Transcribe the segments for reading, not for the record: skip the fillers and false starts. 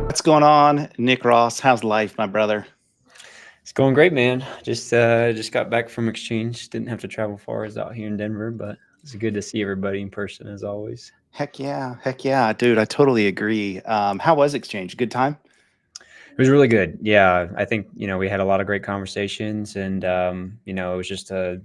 What's going on, Nick Ross? How's life, my brother? It's going great, man. Just got back from exchange. Didn't have to travel far. I was out here in Denver, but it's good to see everybody in person as always. Heck yeah, dude. I totally agree. How was exchange? Good time? It was really good. Yeah, I think we had a lot of great conversations, and it was just a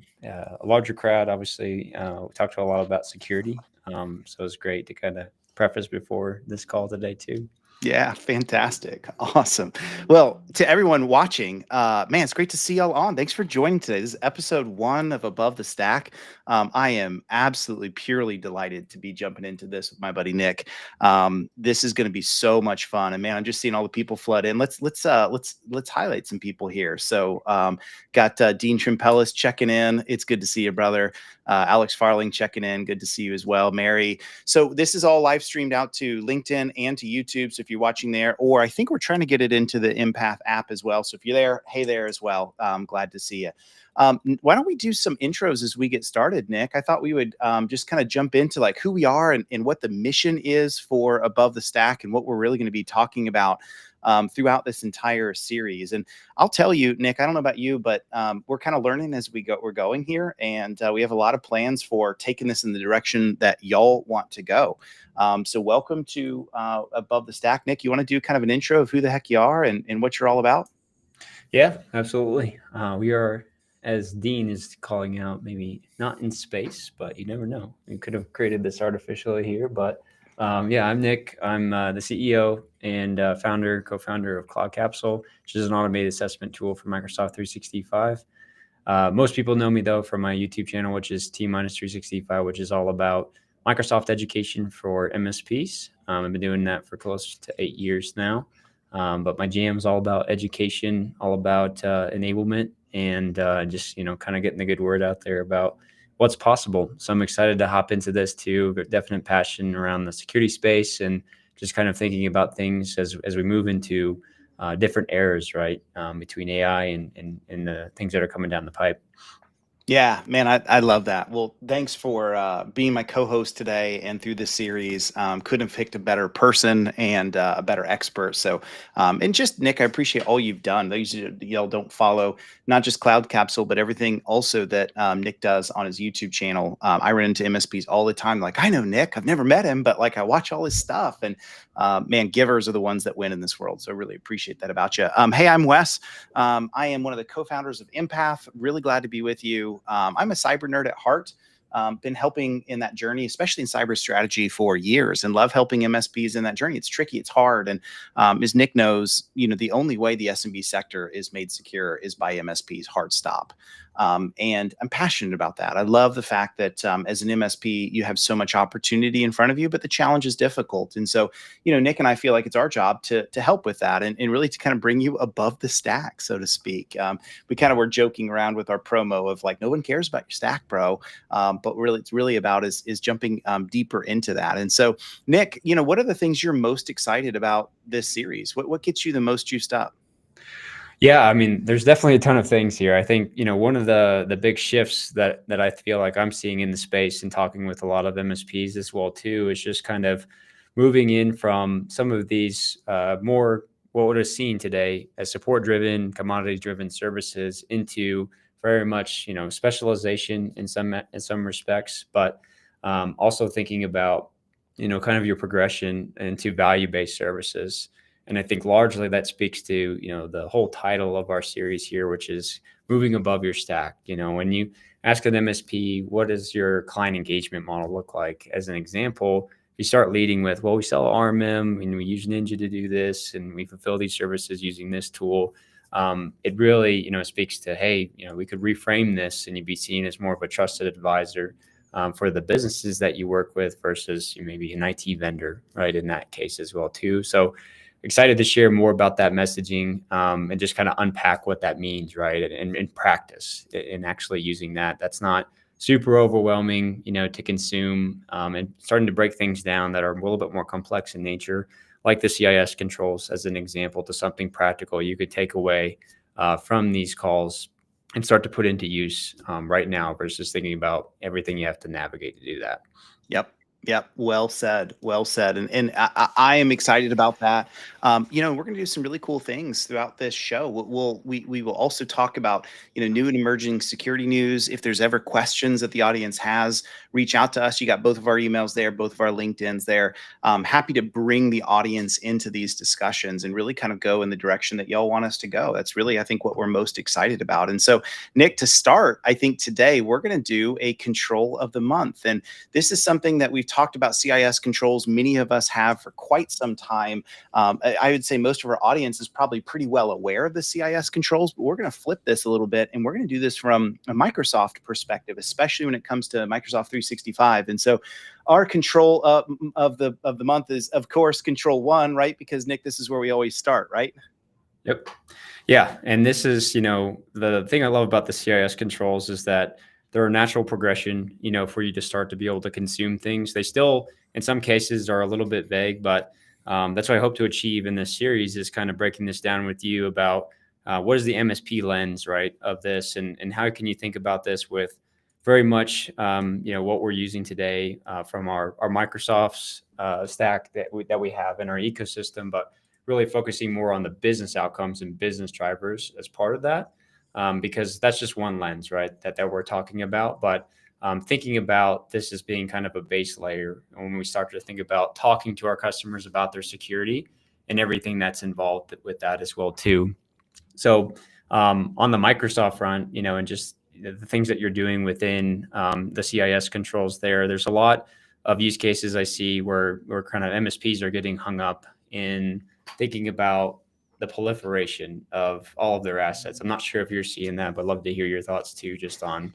larger crowd. Obviously, we talked a lot about security, so it was great to kind of preface before this call today too. Yeah, fantastic. Awesome. Well, to everyone watching, man, it's great to see y'all on. Thanks for joining today. This is episode 1 of Above the Stack. I am absolutely purely delighted to be jumping into this with my buddy Nick. This is going to be so much fun. And man, I'm just seeing all the people flood in. Let's highlight some people here. So, got Dean Trimpellis checking in. It's good to see you, brother. Alex Farling checking in. Good to see you as well. Mary. So this is all live streamed out to LinkedIn and to YouTube. So if you're watching there, or I think we're trying to get it into the Empath app as well. So if you're there, hey there as well. Glad to see you. Why don't we do some intros as we get started, Nick? I thought we would just kind of jump into like who we are and what the mission is for Above the Stack and what we're really going to be talking about throughout this entire series. And I'll tell you, Nick, I don't know about you, but we're kind of learning as we're going here, and we have a lot of plans for taking this in the direction that y'all want to go. So welcome to Above the Stack. Nick, you want to do kind of an intro of who the heck you are and what you're all about? Yeah, absolutely. We are, as Dean is calling out, maybe not in space, but you never know. We could have created this artificially here, but yeah, I'm Nick. I'm the CEO and co-founder of CloudCapsule, which is an automated assessment tool for Microsoft 365. Most people know me though from my YouTube channel, which is T-365, which is all about Microsoft education for MSPs. I've been doing that for close to 8 years now. But my jam is all about education, all about enablement, and just kind of getting the good word out there about what's possible. So I'm excited to hop into this too. Got definite passion around the security space and just kind of thinking about things as we move into different eras, right? Between AI and the things that are coming down the pipe. Yeah, man, I love that. Well, thanks for being my co-host today and through this series. Couldn't have picked a better person and a better expert. So, and just Nick, I appreciate all you've done. Those y'all don't follow not just Cloud Capsule, but everything also that Nick does on his YouTube channel. I run into MSPs all the time. Like, I know Nick, I've never met him, but like I watch all his stuff. And man, givers are the ones that win in this world. So I really appreciate that about you. Hey, I'm Wes. I am one of the co-founders of Empath. Really glad to be with you. I'm a cyber nerd at heart. Been helping in that journey, especially in cyber strategy for years, and love helping MSPs in that journey. It's tricky, it's hard. And as Nick knows, the only way the SMB sector is made secure is by MSPs, hard stop. And I'm passionate about that. I love the fact that as an MSP, you have so much opportunity in front of you, but the challenge is difficult. And so, Nick and I feel like it's our job to help with that and really to kind of bring you above the stack, so to speak. We kind of were joking around with our promo of like, no one cares about your stack, bro. But really, it's really about is jumping deeper into that. And so, Nick, what are the things you're most excited about this series? What gets you the most juiced up? Yeah, I mean, there's definitely a ton of things here. I think, one of the big shifts that I feel like I'm seeing in the space and talking with a lot of MSPs as well too is just kind of moving in from some of these more what is seen today as support-driven, commodity-driven services into very much, specialization in some respects, but also thinking about, kind of your progression into value-based services. And I think largely that speaks to, the whole title of our series here, which is moving above your stack. When you ask an MSP, what does your client engagement model look like? As an example, you start leading with, well, we sell RMM and we use Ninja to do this, and we fulfill these services using this tool. It really, speaks to, hey, we could reframe this and you'd be seen as more of a trusted advisor for the businesses that you work with versus maybe an IT vendor, right? In that case as well too. So excited to share more about that messaging and just kind of unpack what that means, right? And in practice, and actually using that. That's not super overwhelming, to consume, and starting to break things down that are a little bit more complex in nature, like the CIS controls as an example, to something practical you could take away from these calls and start to put into use right now versus thinking about everything you have to navigate to do that. Yep. Yep. Well said. Well said. And I am excited about that. We're going to do some really cool things throughout this show. We will also talk about, new and emerging security news. If there's ever questions that the audience has, reach out to us. You got both of our emails there, both of our LinkedIn's there. Happy to bring the audience into these discussions and really kind of go in the direction that y'all want us to go. That's really, I think, what we're most excited about. And so, Nick, to start, I think today we're going to do a control of the month. And this is something that we've talked about CIS controls. Many of us have for quite some time. I would say most of our audience is probably pretty well aware of the CIS controls, but we're going to flip this a little bit, and we're going to do this from a Microsoft perspective, especially when it comes to Microsoft 365. And so our control of the month is, of course, Control 1, right? Because, Nick, this is where we always start, right? Yep. Yeah. And this is, the thing I love about the CIS controls is that they're a natural progression, for you to start to be able to consume things. They still, in some cases, are a little bit vague, but that's what I hope to achieve in this series is kind of breaking this down with you about what is the MSP lens, right, of this, and how can you think about this with very much, what we're using today from our Microsoft's stack that we have in our ecosystem, but really focusing more on the business outcomes and business drivers as part of that. Because that's just one lens, right, that we're talking about. But thinking about this as being kind of a base layer when we start to think about talking to our customers about their security and everything that's involved with that as well too. So on the Microsoft front, and just the things that you're doing within the CIS controls there's a lot of use cases I see where kind of MSPs are getting hung up in thinking about the proliferation of all of their assets. I'm not sure if you're seeing that, but love to hear your thoughts too, just on,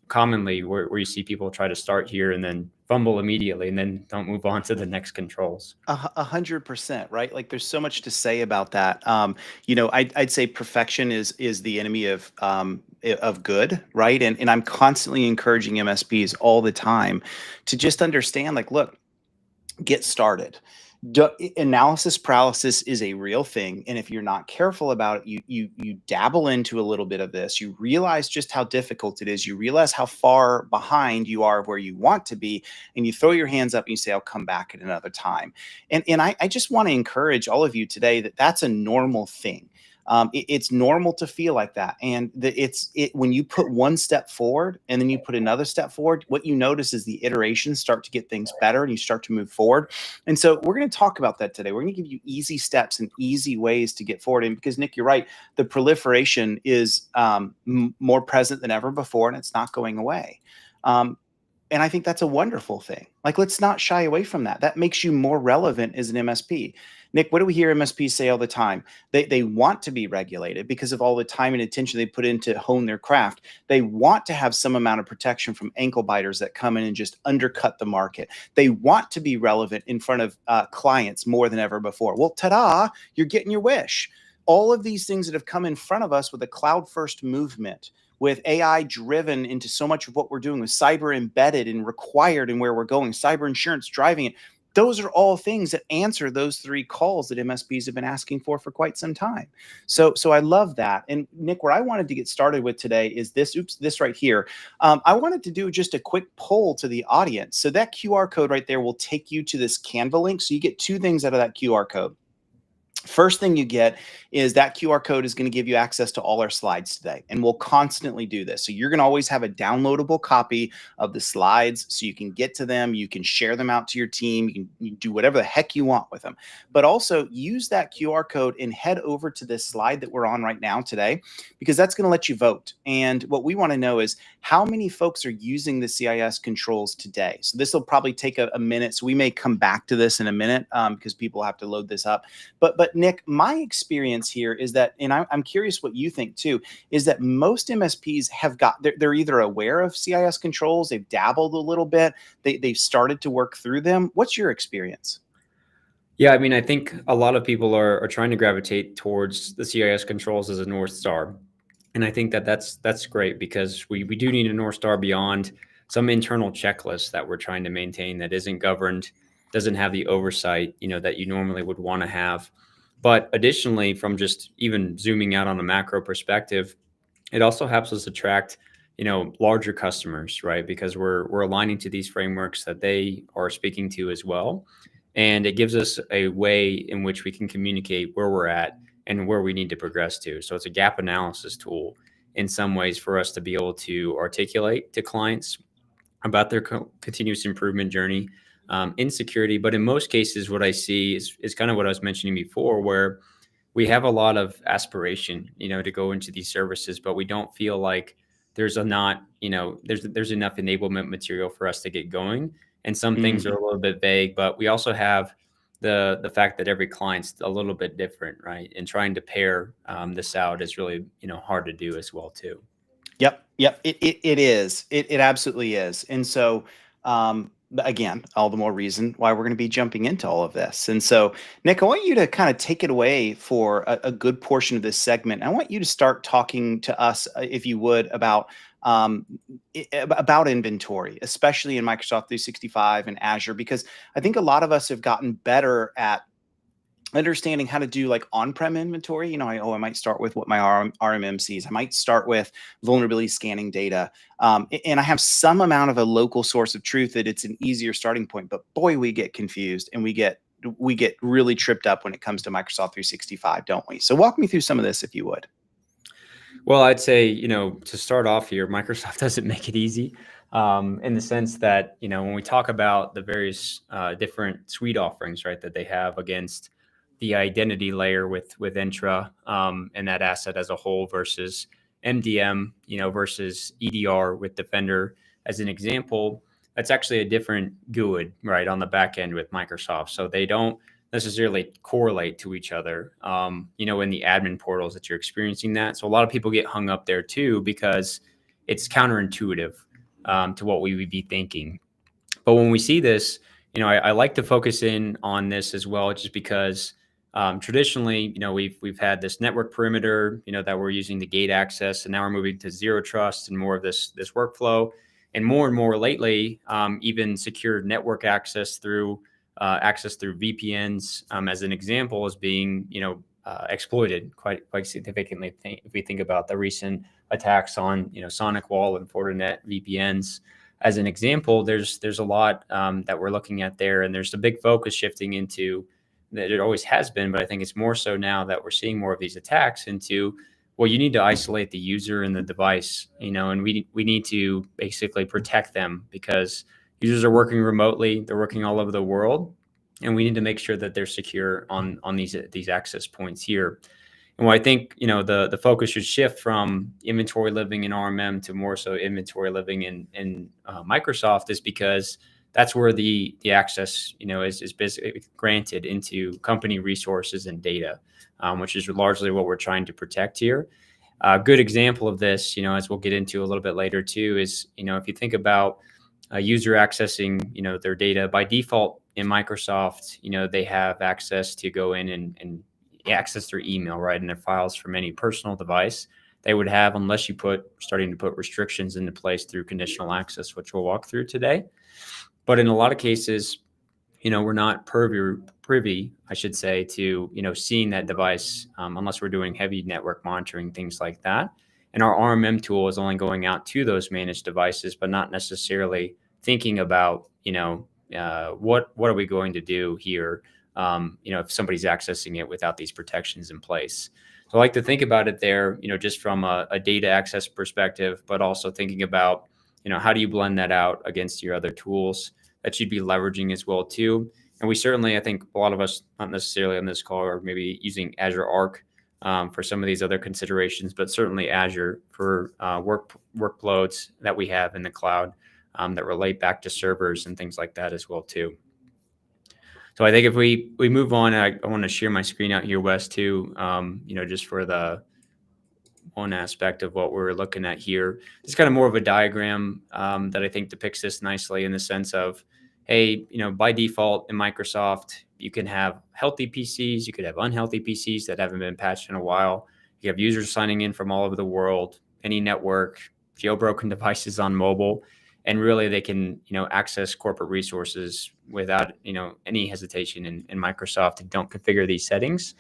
commonly where you see people try to start here and then fumble immediately and then don't move on to the next controls. 100%, right? Like there's so much to say about that. I'd say perfection is the enemy of good, right? And I'm constantly encouraging MSPs all the time to just understand, like, look, get started. Analysis paralysis is a real thing, and if you're not careful about it, you dabble into a little bit of this, you realize just how difficult it is, you realize how far behind you are where you want to be, and you throw your hands up and you say, I'll come back at another time. And I just want to encourage all of you today that that's a normal thing. It's normal to feel like that, and when you put one step forward and then you put another step forward, what you notice is the iterations start to get things better and you start to move forward. And so we're going to talk about that today. We're going to give you easy steps and easy ways to get forward. And because, Nick, you're right, the proliferation is more present than ever before, and it's not going away. And I think that's a wonderful thing. Like, let's not shy away from that. That makes you more relevant as an MSP. Nick, what do we hear MSPs say all the time? They want to be regulated because of all the time and attention they put in to hone their craft. They want to have some amount of protection from ankle biters that come in and just undercut the market. They want to be relevant in front of clients more than ever before. Well, ta-da, you're getting your wish. All of these things that have come in front of us with the cloud first movement, with AI driven into so much of what we're doing, with cyber embedded and required in where we're going, cyber insurance driving it. Those are all things that answer those three calls that MSPs have been asking for quite some time. So I love that. And Nick, where I wanted to get started with today is this right here. I wanted to do just a quick poll to the audience. So that QR code right there will take you to this Canva link. So you get two things out of that QR code. First thing you get is that QR code is going to give you access to all our slides today, and we'll constantly do this. So you're going to always have a downloadable copy of the slides so you can get to them, you can share them out to your team, you can do whatever the heck you want with them. But also use that QR code and head over to this slide that we're on right now today, because that's going to let you vote. And what we want to know is how many folks are using the CIS controls today. So this will probably take a minute. So we may come back to this in a minute because people have to load this up. But Nick, my experience here is that, and I'm curious what you think too, is that most MSPs have they're either aware of CIS controls, they've dabbled a little bit, they've started to work through them. What's your experience? Yeah, I mean, I think a lot of people are trying to gravitate towards the CIS controls as a North Star. And I think that's great because we do need a North Star beyond some internal checklist that we're trying to maintain that isn't governed, doesn't have the oversight, that you normally would want to have. But additionally, from just even zooming out on the macro perspective, it also helps us attract, larger customers, right? Because we're aligning to these frameworks that they are speaking to as well. And it gives us a way in which we can communicate where we're at and where we need to progress to. So it's a gap analysis tool in some ways for us to be able to articulate to clients about their continuous improvement journey in security. But in most cases, what I see is kind of what I was mentioning before, where we have a lot of aspiration, to go into these services, but we don't feel like there's a not, there's enough enablement material for us to get going. And some things are a little bit vague, but we also have the fact that every client's a little bit different, right? And trying to pair this out is really, hard to do as well too. Yep, yep. It is. It absolutely is. And so, again, all the more reason why we're going to be jumping into all of this. And so, Nick, I want you to kind of take it away for a good portion of this segment. I want you to start talking to us, if you would, about inventory, especially in Microsoft 365 and Azure, because I think a lot of us have gotten better at understanding how to do like on-prem inventory. I might start with what my RMM sees. I might start with vulnerability scanning data. And I have some amount of a local source of truth that it's an easier starting point, but boy, we get confused and we get really tripped up when it comes to Microsoft 365, don't we? So walk me through some of this, if you would. Well, I'd say, to start off here, Microsoft doesn't make it easy in the sense that, when we talk about the various different suite offerings, right, that they have against the identity layer with Entra and that asset as a whole versus MDM, versus EDR with Defender as an example, that's actually a different GUID, right, on the back end with Microsoft. So they don't necessarily correlate to each other, in the admin portals that you're experiencing that. So a lot of people get hung up there too, because it's counterintuitive to what we would be thinking. But when we see this, I like to focus in on this as well, just because traditionally, we've had this network perimeter, that we're using to gate access, and now we're moving to zero trust and more of this workflow, and more lately, even secured network access through VPNs, as an example, is being exploited quite significantly. If we think about the recent attacks on SonicWall and Fortinet VPNs, as an example, there's a lot that we're looking at there, and there's a big focus shifting into that. It always has been, but I think it's more so now that we're seeing more of these attacks into, well, you need to isolate the user and the device, and we need to basically protect them, because users are working remotely, they're working all over the world, and we need to make sure that they're secure on these access points here. And what I think, the focus should shift from inventory living in RMM to more so inventory living in Microsoft, is because that's where the access, is basically granted into company resources and data, which is largely what we're trying to protect here. A good example of this, as we'll get into a little bit later too, is, if you think about a user accessing, their data by default in Microsoft, they have access to go in and access their email, right, and their files from any personal device they would have, unless you starting to put restrictions into place through conditional access, which we'll walk through today. But in a lot of cases, we're not privy, I should say, to, seeing that device unless we're doing heavy network monitoring, things like that. And our RMM tool is only going out to those managed devices, but not necessarily thinking about, what are we going to do here, if somebody's accessing it without these protections in place. So I like to think about it there, just from a data access perspective, but also thinking about, how do you blend that out against your other tools that you'd be leveraging as well too. And we certainly, I think a lot of us, not necessarily on this call, are maybe using Azure Arc for some of these other considerations, but certainly Azure for workloads that we have in the cloud that relate back to servers and things like that as well too. So I think if we move on, I want to share my screen out here, Wes, too, just for the one aspect of what we're looking at here. It's kind of more of a diagram that I think depicts this nicely, in the sense of, hey, by default in Microsoft, you can have healthy PCs, you could have unhealthy PCs that haven't been patched in a while. You have users signing in from all over the world, any network, jailbroken devices on mobile, and really they can, access corporate resources without, any hesitation in Microsoft, and don't configure these settings.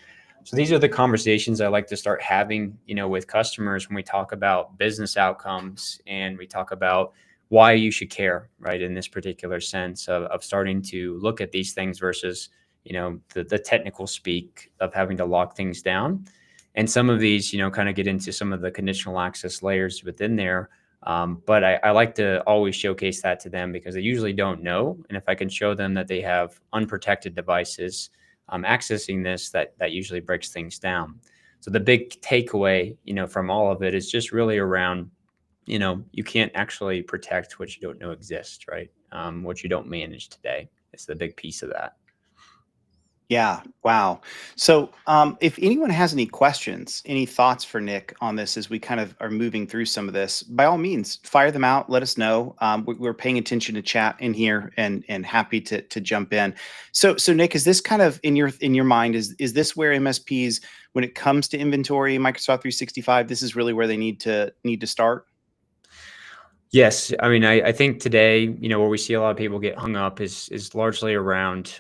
So these are the conversations I like to start having, with customers when we talk about business outcomes and we talk about why you should care, right? In this particular sense of starting to look at these things versus, the technical speak of having to lock things down. And some of these, kind of get into some of the conditional access layers within there. But I like to always showcase that to them because they usually don't know. And if I can show them that they have unprotected devices accessing this, that usually breaks things down. So the big takeaway, from all of it is just really around, you can't actually protect what you don't know exists, right? What you don't manage today. It's the big piece of that. Yeah. Wow. So, if anyone has any questions, any thoughts for Nick on this as we kind of are moving through some of this, by all means, fire them out. Let us know. We're paying attention to chat in here and happy to jump in. So Nick, is this kind of in your mind? Is this where MSPs, when it comes to inventory, Microsoft 365, this is really where they need to start? Yes, I mean, I think today, where we see a lot of people get hung up is largely around,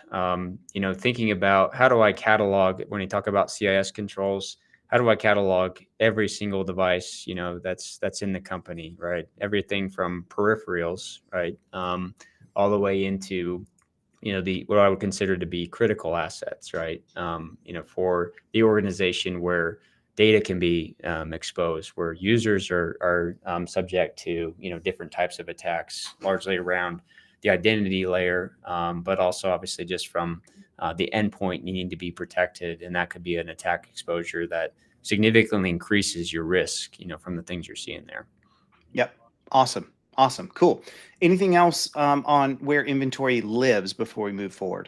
thinking about how do I catalog when you talk about CIS controls, how do I catalog every single device, that's in the company, right? Everything from peripherals, right, all the way into the what I would consider to be critical assets, right? For the organization where data can be exposed, where users are subject to different types of attacks, largely around the identity layer, but also obviously just from the endpoint needing to be protected, and that could be an attack exposure that significantly increases your risk, from the things you're seeing there. Yep. Awesome. Awesome. Cool. Anything else on where inventory lives before we move forward?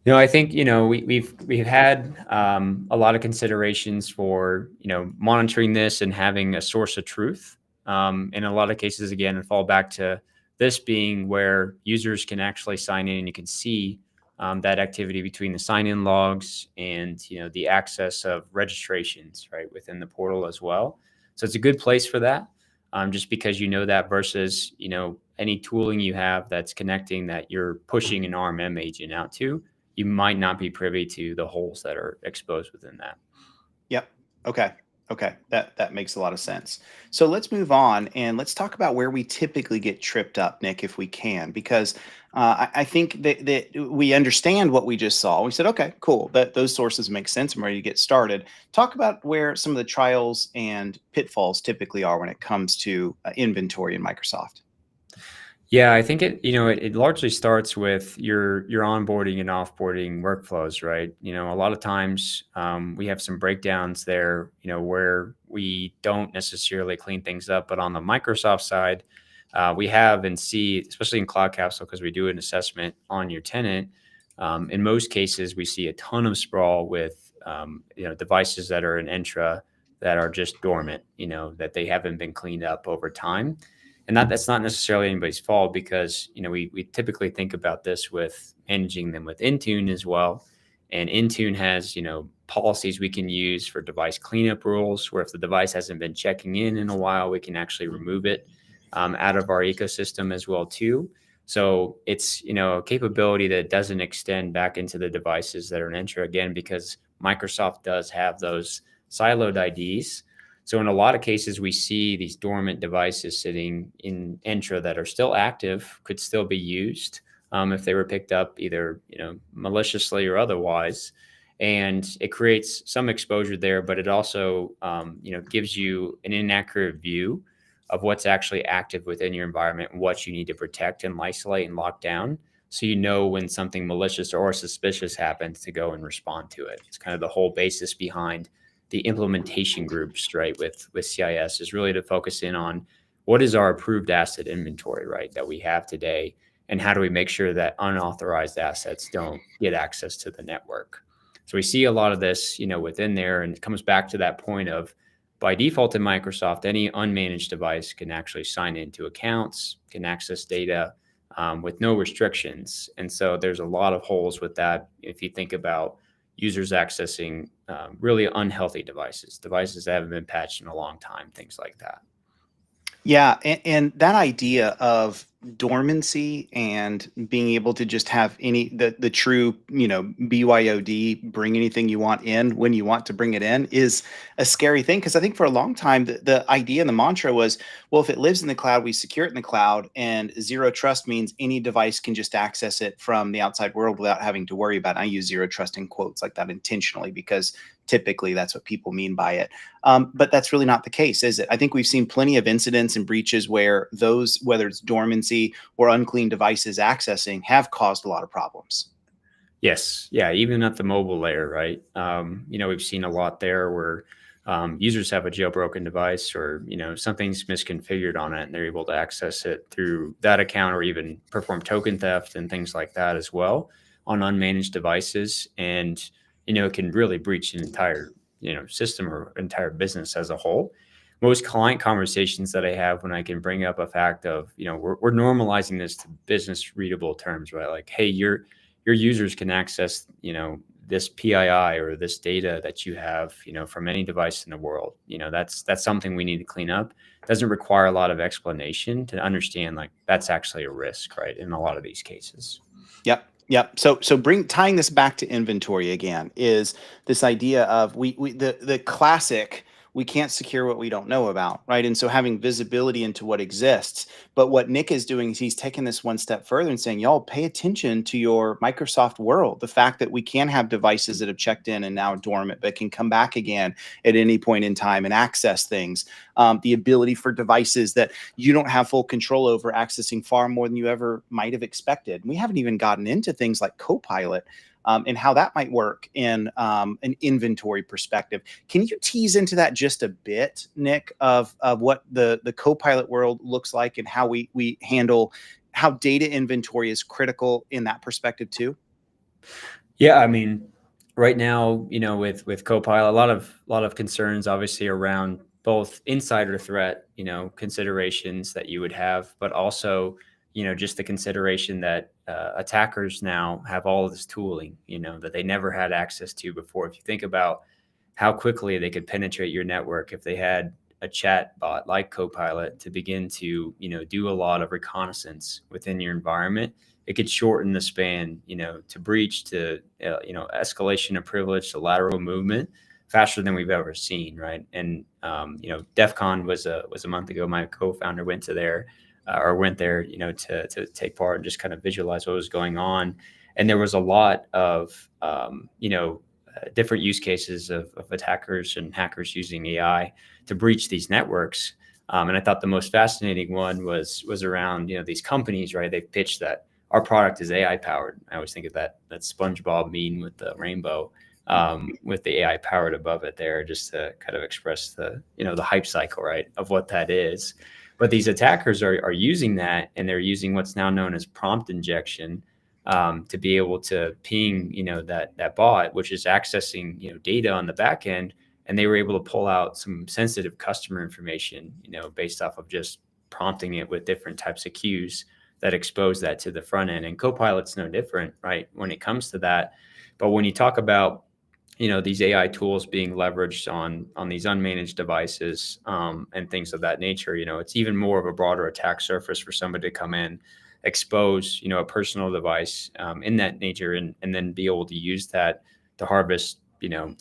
I think we've had a lot of considerations for monitoring this and having a source of truth. In a lot of cases, again, and fall back to this being where users can actually sign in and you can see that activity between the sign-in logs and the access of registrations right within the portal as well. So it's a good place for that. Just because that versus any tooling you have that's connecting that you're pushing an RMM agent out to, you might not be privy to the holes that are exposed within that. Yep. Okay. Okay. That makes a lot of sense. So let's move on and let's talk about where we typically get tripped up, Nick, if we can, because I think that we understand what we just saw. We said, okay, cool. That those sources make sense. I'm ready to get started. Talk about where some of the trials and pitfalls typically are when it comes to inventory in Microsoft. Yeah, I think it largely starts with your onboarding and offboarding workflows, right? A lot of times we have some breakdowns there, where we don't necessarily clean things up. But on the Microsoft side, we have and see, especially in CloudCapsule, because we do an assessment on your tenant. In most cases, we see a ton of sprawl with devices that are in Entra that are just dormant, that they haven't been cleaned up over time. And that's not necessarily anybody's fault because, we typically think about this with managing them with Intune as well. And Intune has, policies we can use for device cleanup rules, where if the device hasn't been checking in a while, we can actually remove it out of our ecosystem as well too. So it's, a capability that doesn't extend back into the devices that are in Entra again, because Microsoft does have those siloed IDs. So in a lot of cases, we see these dormant devices sitting in Entra that are still active, could still be used if they were picked up either maliciously or otherwise, and it creates some exposure there. But it also gives you an inaccurate view of what's actually active within your environment and what you need to protect and isolate and lock down. So when something malicious or suspicious happens to go and respond to it. It's kind of the whole basis behind the implementation groups, right, with CIS is really to focus in on what is our approved asset inventory, right, that we have today, and how do we make sure that unauthorized assets don't get access to the network. So we see a lot of this, within there, and it comes back to that point of by default in Microsoft, any unmanaged device can actually sign into accounts, can access data with no restrictions. And so there's a lot of holes with that. If you think about users accessing really unhealthy devices that haven't been patched in a long time, things like that. Yeah, and that idea of dormancy and being able to just have the true, BYOD, bring anything you want in when you want to bring it in, is a scary thing. Because I think for a long time, the idea and the mantra was, well, if it lives in the cloud, we secure it in the cloud, and zero trust means any device can just access it from the outside world without having to worry about it. I use zero trust in quotes like that intentionally, because typically that's what people mean by it. But that's really not the case, is it? I think we've seen plenty of incidents and breaches where those, whether it's dormancy or unclean devices accessing, have caused a lot of problems. Yes. Yeah. Even at the mobile layer, right? We've seen a lot there where users have a jailbroken device, or, something's misconfigured on it and they're able to access it through that account, or even perform token theft and things like that as well on unmanaged devices. And, it can really breach an entire, system or entire business as a whole. Most client conversations that I have, when I can bring up a fact of, we're normalizing this to business readable terms, right? Like, hey, your users can access, this PII or this data that you have, from any device in the world. That's something we need to clean up. It doesn't require a lot of explanation to understand, like, that's actually a risk, right? In a lot of these cases. Yep. Yep. So tying this back to inventory again, is this idea of the classic, we can't secure what we don't know about, right? And so having visibility into what exists. But what Nick is doing is he's taking this one step further and saying, y'all, pay attention to your Microsoft world. The fact that we can have devices that have checked in and now dormant, but can come back again at any point in time and access things. The ability for devices that you don't have full control over accessing far more than you ever might have expected. And we haven't even gotten into things like Copilot, and how that might work in an inventory perspective. Can you tease into that just a bit, Nick, of what the Copilot world looks like, and how we handle how data inventory is critical in that perspective too? Yeah, I mean, right now, with Copilot, a lot of concerns obviously around both insider threat, considerations that you would have, but also, just the consideration that attackers now have all of this tooling, that they never had access to before. If you think about how quickly they could penetrate your network if they had a chat bot like Copilot to begin to, do a lot of reconnaissance within your environment, it could shorten the span, to breach, to, escalation of privilege, to lateral movement faster than we've ever seen. Right. And, DEF CON was a month ago. My co-founder went there, to take part and just kind of visualize what was going on. And there was a lot of, different use cases of attackers and hackers using AI to breach these networks. And I thought the most fascinating one was around, these companies, right? They've pitched that our product is AI powered. I always think of that SpongeBob meme with the rainbow, with the AI powered above it there, just to kind of express the hype cycle, right, of what that is. But these attackers are using that, and they're using what's now known as prompt injection, to be able to ping, that bot, which is accessing, data on the back end. And they were able to pull out some sensitive customer information, based off of just prompting it with different types of cues that expose that to the front end. And Copilot's no different, right, when it comes to that. But when you talk about, these AI tools being leveraged on these unmanaged devices, and things of that nature, it's even more of a broader attack surface for somebody to come in, expose, a personal device, in that nature, and then be able to use that to harvest,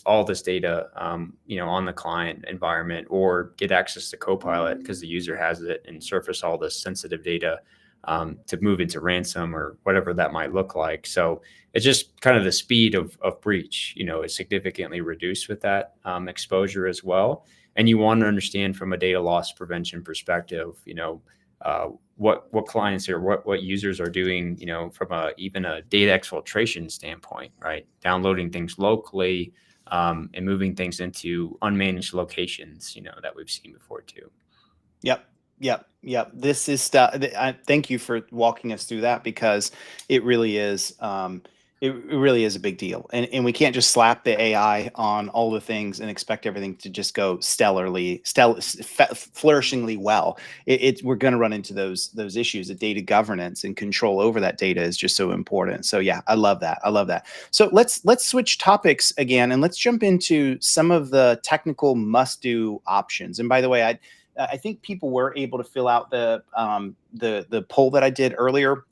all this data, on the client environment, or get access to Copilot because the user has it, and surface all this sensitive data, to move into ransom or whatever that might look like. So it's just kind of the speed of breach, is significantly reduced with that, exposure as well. And you want to understand from a data loss prevention perspective, what clients or what users are doing, from even a data exfiltration standpoint, right? Downloading things locally, and moving things into unmanaged locations, that we've seen before too. Yep. Yep. This is stuff. Thank you for walking us through that, because it really is. It really is a big deal, and we can't just slap the AI on all the things and expect everything to just go flourishingly well. We're going to run into those issues. The data governance and control over that data is just so important. So yeah, I love that. So let's switch topics again, and let's jump into some of the technical must-do options. And by the way, I think people were able to fill out the poll that I did earlier,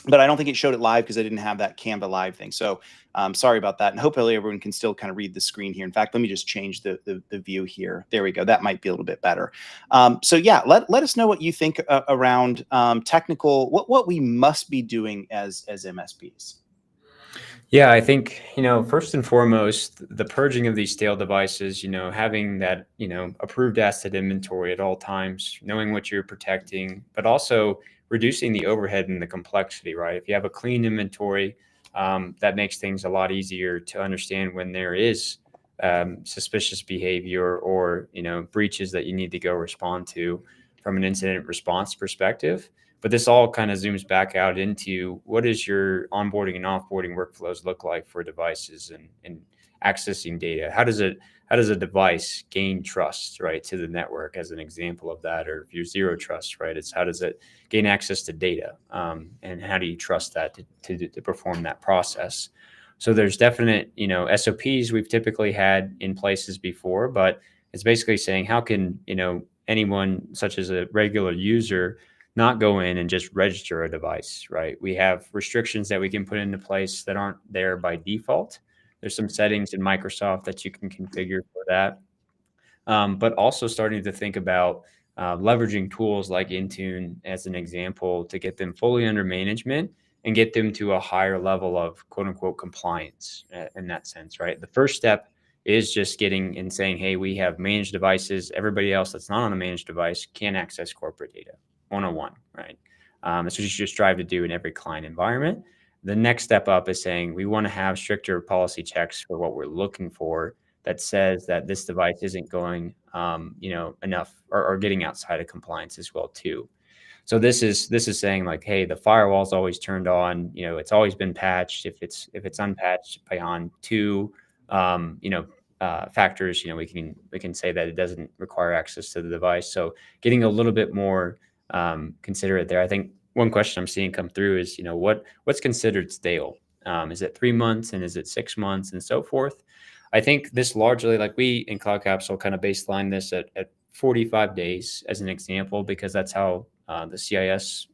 but I don't think it showed it live because I didn't have that Canva live thing. So sorry about that. And hopefully everyone can still kind of read the screen here. In fact, let me just change the view here. There we go. That might be a little bit better. So yeah, let us know what you think around technical, what we must be doing as MSPs. Yeah, I think, first and foremost, the purging of these stale devices, having that, approved asset inventory at all times, knowing what you're protecting, but also reducing the overhead and the complexity, right? If you have a clean inventory, that makes things a lot easier to understand when there is suspicious behavior or, breaches that you need to go respond to from an incident response perspective. But this all kind of zooms back out into what does your onboarding and offboarding workflows look like for devices and accessing data? How does a device gain trust, right, to the network as an example of that? Or if you're zero trust, right, it's how does it gain access to data? And how do you trust that to perform that process? So there's definite, SOPs we've typically had in places before, but it's basically saying how can, anyone such as a regular user not go in and just register a device, right? We have restrictions that we can put into place that aren't there by default. There's some settings in Microsoft that you can configure for that. But also starting to think about leveraging tools like Intune as an example to get them fully under management and get them to a higher level of quote unquote compliance in that sense, right? The first step is just getting and saying, hey, we have managed devices. Everybody else that's not on a managed device can access corporate data 101, right? That's what you should strive to do in every client environment. The next step up is saying we want to have stricter policy checks for what we're looking for that says that this device isn't going, enough or getting outside of compliance as well too. So this is saying like, hey, the firewall's always turned on. It's always been patched. If it's unpatched beyond two, factors, we can say that it doesn't require access to the device. So getting a little bit more considerate there. I think one question I'm seeing come through is, what's considered stale? Is it 3 months and is it 6 months and so forth? I think this largely, like we in CloudCapsule kind of baseline this at 45 days as an example, because that's how the CIS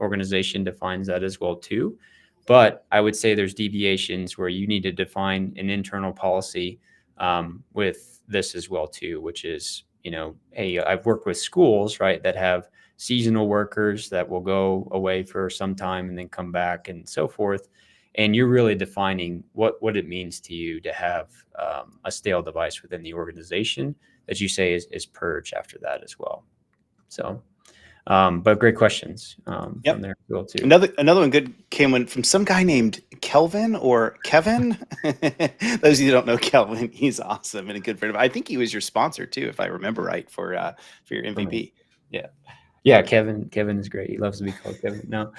organization defines that as well too. But I would say there's deviations where you need to define an internal policy with this as well too, which is, hey, I've worked with schools, right, that have seasonal workers that will go away for some time and then come back and so forth. And you're really defining what it means to you to have a stale device within the organization that you say is purged after that as well. So, but great questions from there as well too. Another one good came in from some guy named Kelvin or Kevin. Those of you who don't know Kelvin, he's awesome and a good friend of. I think he was your sponsor too, if I remember right, for your MVP. Yeah, Kevin is great. He loves to be called Kevin. No,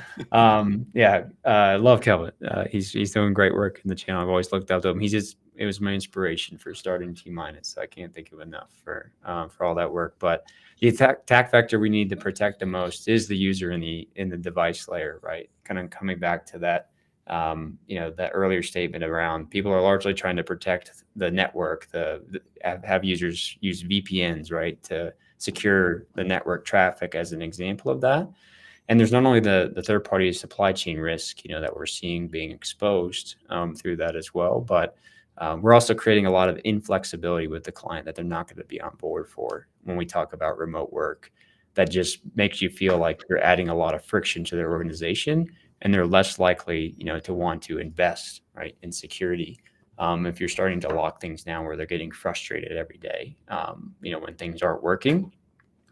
love Kevin. He's doing great work in the channel. I've always looked up to him. It was my inspiration for starting T-minus. So I can't think of enough for all that work. But the attack vector we need to protect the most is the user in the device layer, right? Kind of coming back to that, that earlier statement around people are largely trying to protect the network, have users use VPNs, right, to secure the network traffic as an example of that. And there's not only the third-party supply chain risk, that we're seeing being exposed through that as well, but we're also creating a lot of inflexibility with the client that they're not going to be on board for when we talk about remote work. That just makes you feel like you're adding a lot of friction to their organization, and they're less likely, to want to invest, right, in security. If you're starting to lock things down where they're getting frustrated every day, when things aren't working.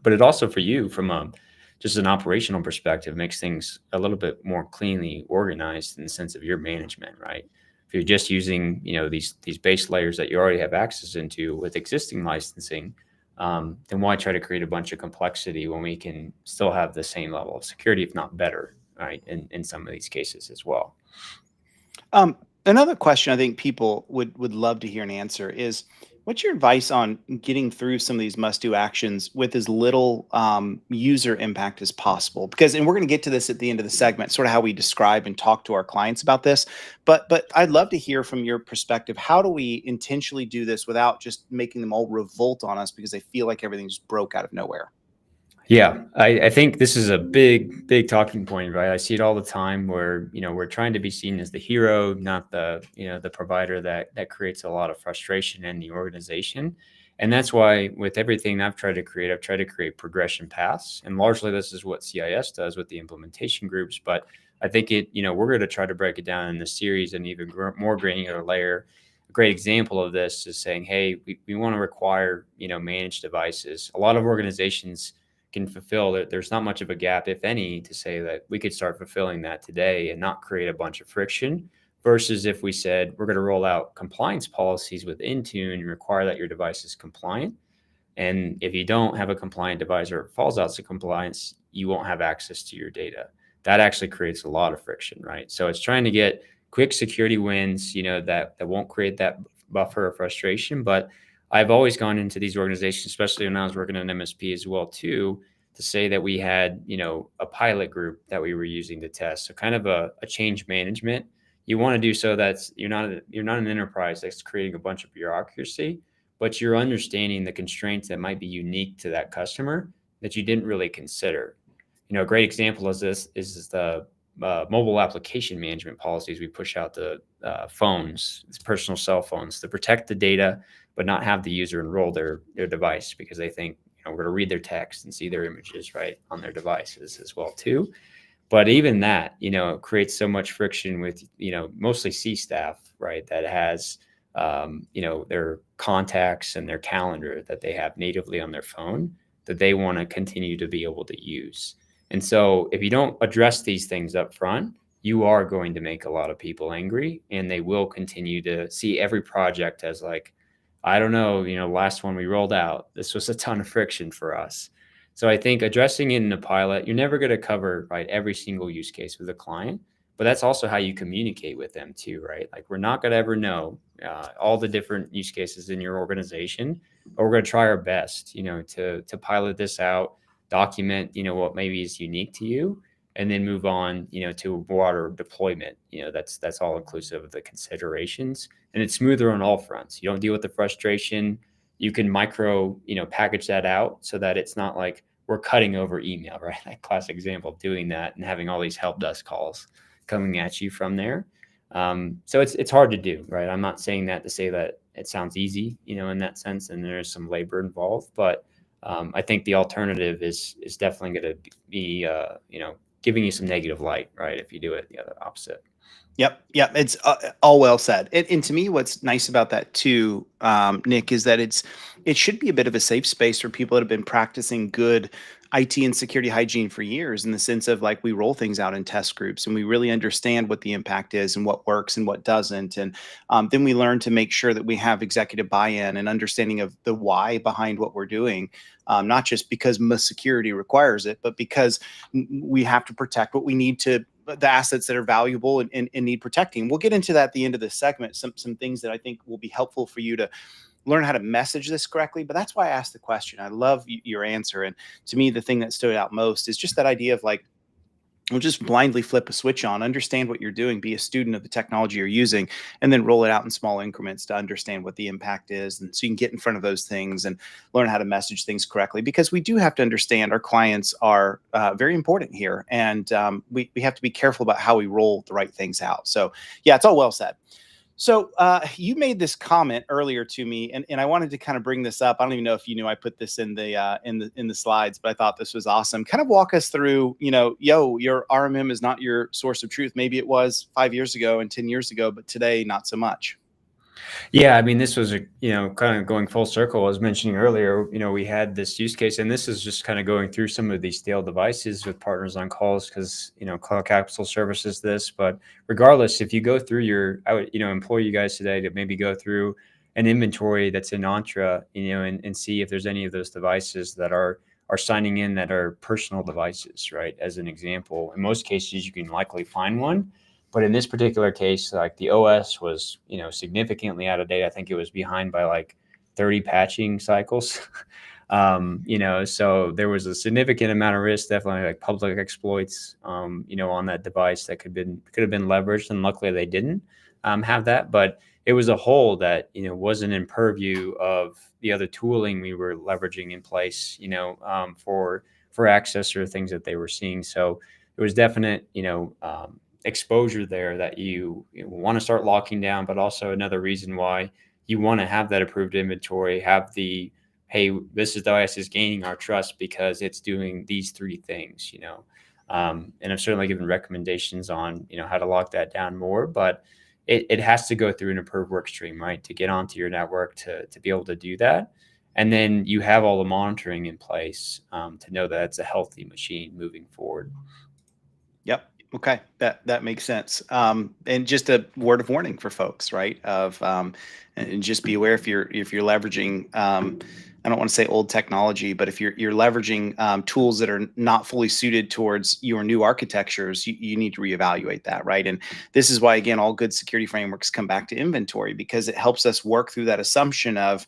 But it also, for you, from just an operational perspective, makes things a little bit more cleanly organized in the sense of your management, right? If you're just using, these base layers that you already have access into with existing licensing, then why try to create a bunch of complexity when we can still have the same level of security, if not better, right, in some of these cases as well. Another question I think people would love to hear an answer is, what's your advice on getting through some of these must-do actions with as little user impact as possible? Because, and we're going to get to this at the end of the segment, sort of how we describe and talk to our clients about this. But I'd love to hear from your perspective, how do we intentionally do this without just making them all revolt on us because they feel like everything's broke out of nowhere? Yeah, I think this is a big talking point, right? I see it all the time where, we're trying to be seen as the hero, not the provider that creates a lot of frustration in the organization. And that's why with everything I've tried to create progression paths. And largely this is what CIS does with the implementation groups. But I think we're going to try to break it down in the series and even more granular layer. A great example of this is saying, hey, we want to require, managed devices. A lot of organizations can fulfill that. There's not much of a gap, if any, to say that we could start fulfilling that today and not create a bunch of friction versus if we said we're going to roll out compliance policies with Intune and require that your device is compliant. And if you don't have a compliant device or it falls out of compliance, you won't have access to your data. That actually creates a lot of friction, right? So it's trying to get quick security wins, that won't create that buffer of frustration. But I've always gone into these organizations, especially when I was working in MSP as well, too, to say that we had, a pilot group that we were using to test. So kind of a change management. You want to do so that's you're not an enterprise that's creating a bunch of bureaucracy, but you're understanding the constraints that might be unique to that customer that you didn't really consider. A great example of this is the mobile application management policies we push out to phones, personal cell phones, to protect the data, but not have the user enroll their device because they think we're going to read their text and see their images right on their devices as well too. But even that, creates so much friction with, mostly C staff, right? That has, their contacts and their calendar that they have natively on their phone that they want to continue to be able to use. And so if you don't address these things up front, you are going to make a lot of people angry and they will continue to see every project as like, I don't know, last one we rolled out, this was a ton of friction for us. So I think addressing it in a pilot, you're never going to cover right every single use case with a client, but that's also how you communicate with them too, right? Like we're not going to ever know all the different use cases in your organization, but we're going to try our best, to pilot this out, document, what maybe is unique to you, and then move on, to a broader deployment. That's all inclusive of the considerations, and it's smoother on all fronts. You don't deal with the frustration. You can micro, package that out so that it's not like we're cutting over email, right? That classic example of doing that and having all these help desk calls coming at you from there. So it's hard to do, right? I'm not saying that to say that it sounds easy, in that sense, and there's some labor involved, but I think the alternative is definitely going to be, giving you some negative light, right? If you do it the other opposite. Yep, yep. It's all well said. And to me, what's nice about that too, Nick, is that it should be a bit of a safe space for people that have been practicing good IT and security hygiene for years, in the sense of like we roll things out in test groups and we really understand what the impact is and what works and what doesn't, and then we learn to make sure that we have executive buy-in and understanding of the why behind what we're doing, not just because security requires it, but because we have to protect what we need to, the assets that are valuable and need protecting. We'll get into that at the end of this segment, some things that I think will be helpful for you to learn how to message this correctly. But that's why I asked the question. I love your answer. And to me, the thing that stood out most is just that idea of like, we'll just blindly flip a switch on, understand what you're doing, be a student of the technology you're using, and then roll it out in small increments to understand what the impact is. And so you can get in front of those things and learn how to message things correctly, because we do have to understand our clients are very important here. And we have to be careful about how we roll the right things out. So yeah, it's all well said. So you made this comment earlier to me, and I wanted to kind of bring this up. I don't even know if you knew I put this in the slides, but I thought this was awesome. Kind of walk us through, your RMM is not your source of truth. Maybe it was 5 years ago and 10 years ago, but today not so much. Yeah, I mean, this was kind of going full circle. I was mentioning earlier, we had this use case, and this is just kind of going through some of these stale devices with partners on calls because, CloudCapsule services this. But regardless, if you go through I would, employ you guys today to maybe go through an inventory that's in Entra, and see if there's any of those devices that are signing in that are personal devices, right? As an example, in most cases, you can likely find one. But in this particular case, like the OS was, significantly out of date. I think it was behind by like 30 patching cycles. So there was a significant amount of risk, definitely like public exploits, on that device that could have been leveraged, and luckily they didn't have that. But it was a hole that wasn't in purview of the other tooling we were leveraging in place, for for access or things that they were seeing. So it was definite, exposure there that you want to start locking down, but also another reason why you want to have that approved inventory, have the, hey, this is device is gaining our trust because it's doing these three things, and I've certainly given recommendations on, how to lock that down more, but it has to go through an approved work stream, right? To get onto your network to be able to do that. And then you have all the monitoring in place to know that it's a healthy machine moving forward. Yep. Okay. That makes sense. And just a word of warning for folks, right? And just be aware if you're leveraging, I don't want to say old technology, but if you're leveraging tools that are not fully suited towards your new architectures, you need to reevaluate that, right? And this is why, again, all good security frameworks come back to inventory, because it helps us work through that assumption of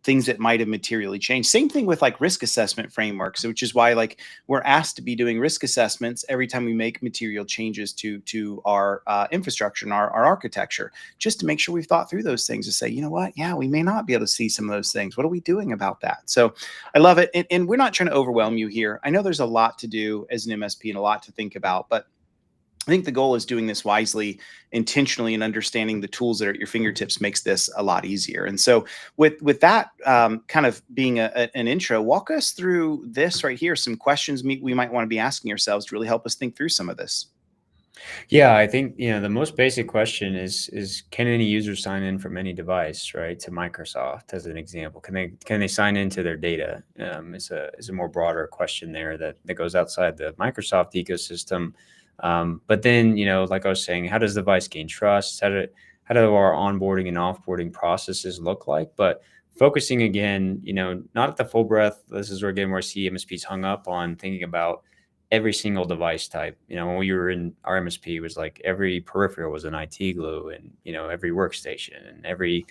things that might have materially changed. Same thing with like risk assessment frameworks, which is why like we're asked to be doing risk assessments every time we make material changes to our infrastructure and our architecture, just to make sure we've thought through those things to say, you know what, yeah, we may not be able to see some of those things. What are we doing about that? So I love it. And we're not trying to overwhelm you here. I know there's a lot to do as an MSP and a lot to think about, but I think the goal is doing this wisely, intentionally, and understanding the tools that are at your fingertips makes this a lot easier. And so, with that kind of being an intro, walk us through this right here. Some questions we might want to be asking ourselves to really help us think through some of this. Yeah, I think the most basic question is can any user sign in from any device, right? To Microsoft, as an example, can they sign into their data? Is a more broader question there that goes outside the Microsoft ecosystem. But then like I was saying, how does the device gain trust? How do our onboarding and offboarding processes look like? But focusing again, not at the full breadth. This is where again where I see MSPs hung up on thinking about every single device type. When we were in our MSP, it was like every peripheral was an IT glue, and every workstation and every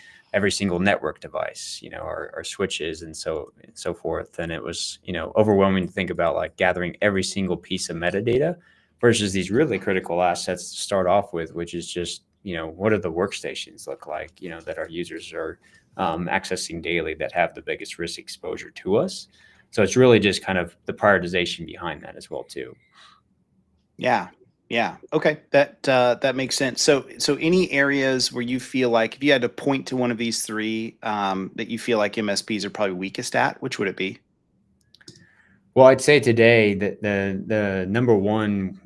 single network device, our switches and so forth. And it was overwhelming to think about like gathering every single piece of metadata versus these really critical assets to start off with, which is just what do the workstations look like that our users are accessing daily that have the biggest risk exposure to us. So it's really just kind of the prioritization behind that as well too. Yeah. Yeah. Okay. That makes sense. So any areas where you feel like if you had to point to one of these three that you feel like MSPs are probably weakest at, which would it be? Well, I'd say today that the number one,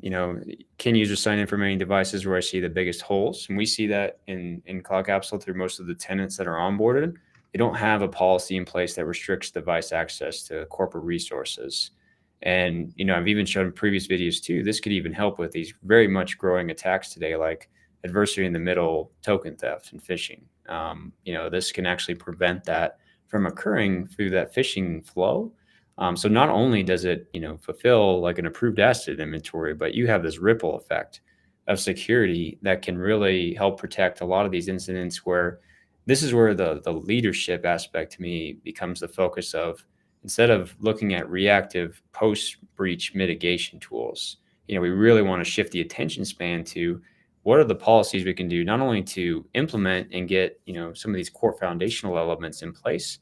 can users sign in from any devices where I see the biggest holes, and we see that in CloudCapsule through most of the tenants that are onboarded. They don't have a policy in place that restricts device access to corporate resources. And I've even shown in previous videos too. This could even help with these very much growing attacks today, like adversary in the middle, token theft, and phishing. This can actually prevent that from occurring through that phishing flow. So not only does it, fulfill like an approved asset inventory, but you have this ripple effect of security that can really help protect a lot of these incidents where this is where the leadership aspect to me becomes the focus of, instead of looking at reactive post-breach mitigation tools, we really want to shift the attention span to what are the policies we can do, not only to implement and get, some of these core foundational elements in place,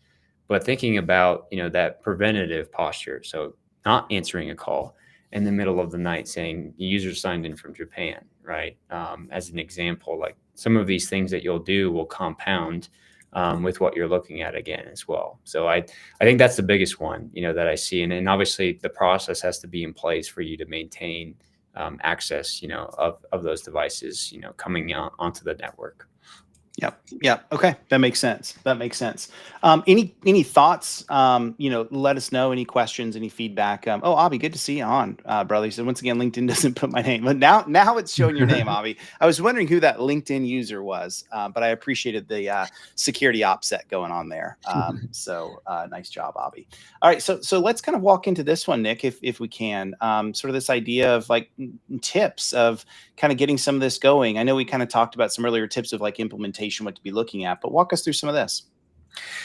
but thinking about that preventative posture. So not answering a call in the middle of the night saying the user signed in from Japan, right? As an example, like some of these things that you'll do will compound with what you're looking at again as well. So I think that's the biggest one that I see, and obviously the process has to be in place for you to maintain access of those devices coming onto the network. Yep. Yep. Okay. That makes sense. That makes sense. Any thoughts? Let us know. Any questions? Any feedback? Avi, good to see you on, brother. So once again, LinkedIn doesn't put my name, but now it's showing your name, Avi. I was wondering who that LinkedIn user was, but I appreciated the security offset going on there. So nice job, Avi. All right. So let's kind of walk into this one, Nick, if we can. Sort of this idea of like tips of kind of getting some of this going. I know we kind of talked about some earlier tips of like implementation, what to be looking at, but walk us through some of this.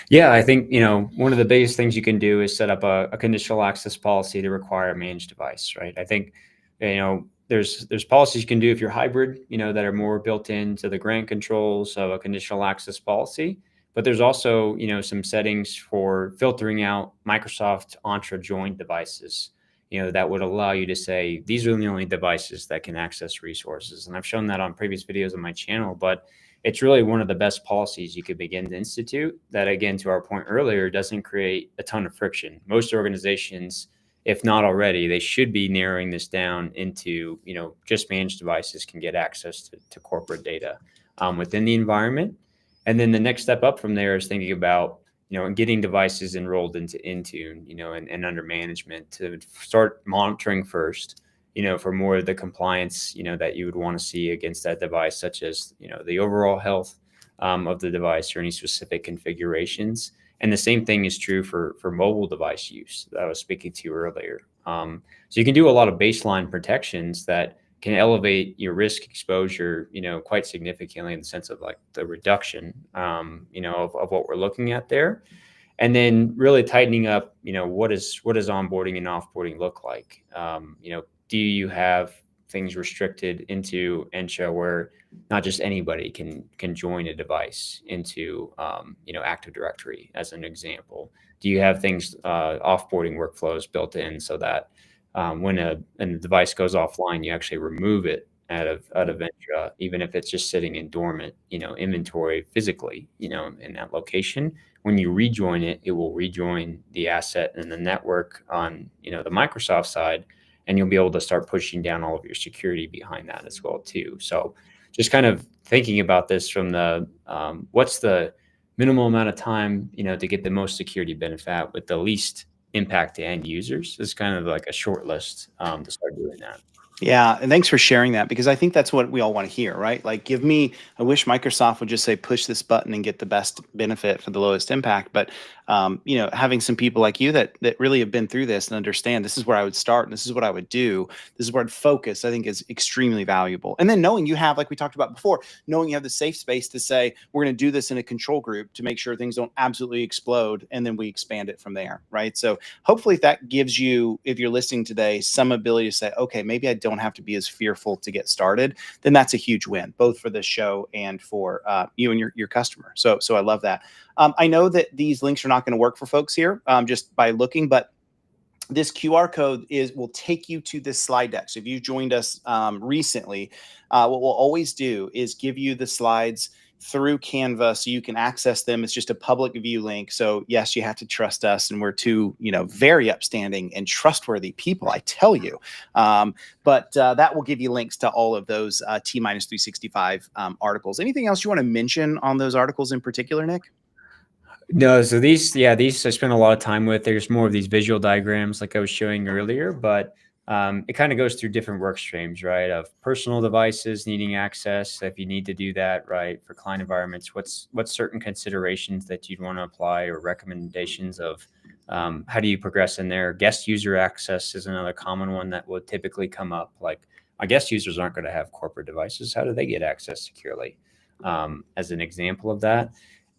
Yeah, I think, one of the biggest things you can do is set up a conditional access policy to require a managed device, right? I think, there's policies you can do if you're hybrid, that are more built into the grant controls of a conditional access policy. But there's also, some settings for filtering out Microsoft Entra joined devices, that would allow you to say, these are the only devices that can access resources. And I've shown that on previous videos on my channel, but it's really one of the best policies you could begin to institute that, again, to our point earlier, doesn't create a ton of friction. Most organizations, if not already, they should be narrowing this down into, just managed devices can get access to corporate data within the environment. And then the next step up from there is thinking about, getting devices enrolled into Intune, and under management to start monitoring first, for more of the compliance, that you would want to see against that device, such as, the overall health of the device or any specific configurations. And the same thing is true for mobile device use that I was speaking to earlier. So you can do a lot of baseline protections that can elevate your risk exposure, quite significantly in the sense of like the reduction, of what we're looking at there. And then really tightening up, what does onboarding and offboarding look like? Do you have things restricted into Entra where not just anybody can join a device into, Active Directory as an example? Do you have things, offboarding workflows built in so that when a device goes offline, you actually remove it out of Entra, even if it's just sitting in dormant, inventory physically, in that location. When you rejoin it, it will rejoin the asset and the network on, the Microsoft side, and you'll be able to start pushing down all of your security behind that as well too. So just kind of thinking about this from the what's the minimal amount of time, to get the most security benefit with the least impact to end users is kind of like a short list to start doing that. Yeah, and thanks for sharing that, because I think that's what we all want to hear, right? Like, I wish Microsoft would just say, push this button and get the best benefit for the lowest impact. But, having some people like you that really have been through this and understand this is where I would start and this is what I would do, this is where I'd focus, I think is extremely valuable. And then knowing you have, like we talked about before, knowing you have the safe space to say, we're going to do this in a control group to make sure things don't absolutely explode, and then we expand it from there, right? So hopefully that gives you, if you're listening today, some ability to say, okay, maybe I don't have to be as fearful to get started. Then that's a huge win, both for this show and for you and your customer. So I love that. I know that these links are not going to work for folks here just by looking, but this QR code will take you to this slide deck. So if you joined us recently, what we'll always do is give you the slides through Canva so you can access them. It's just a public view link. So yes, you have to trust us, and we're two, very upstanding and trustworthy people, I tell you. But that will give you links to all of those T-365 articles. Anything else you want to mention on those articles in particular, Nick? No, so these I spent a lot of time with. There's more of these visual diagrams like I was showing earlier, but it kind of goes through different work streams, right? Of personal devices needing access, if you need to do that, right? For client environments, what's certain considerations that you'd want to apply, or recommendations of how do you progress in there? Guest user access is another common one that would typically come up. Like, our guest users aren't going to have corporate devices. How do they get access securely? As an example of that.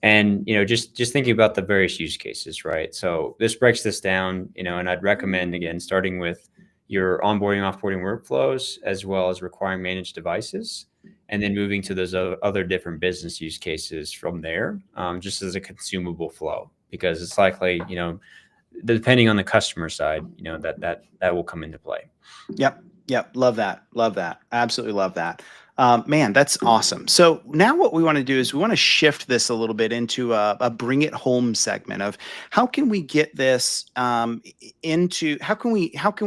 And, just thinking about the various use cases, right? So this breaks this down, and I'd recommend, again, starting with your onboarding, offboarding workflows, as well as requiring managed devices, and then moving to those other different business use cases from there, just as a consumable flow, because it's likely, depending on the customer side, that will come into play. Yep. Love that. Absolutely love that. Man, that's awesome. So now what we want to do is we want to shift this a little bit into a bring it home segment of how can we get this into how can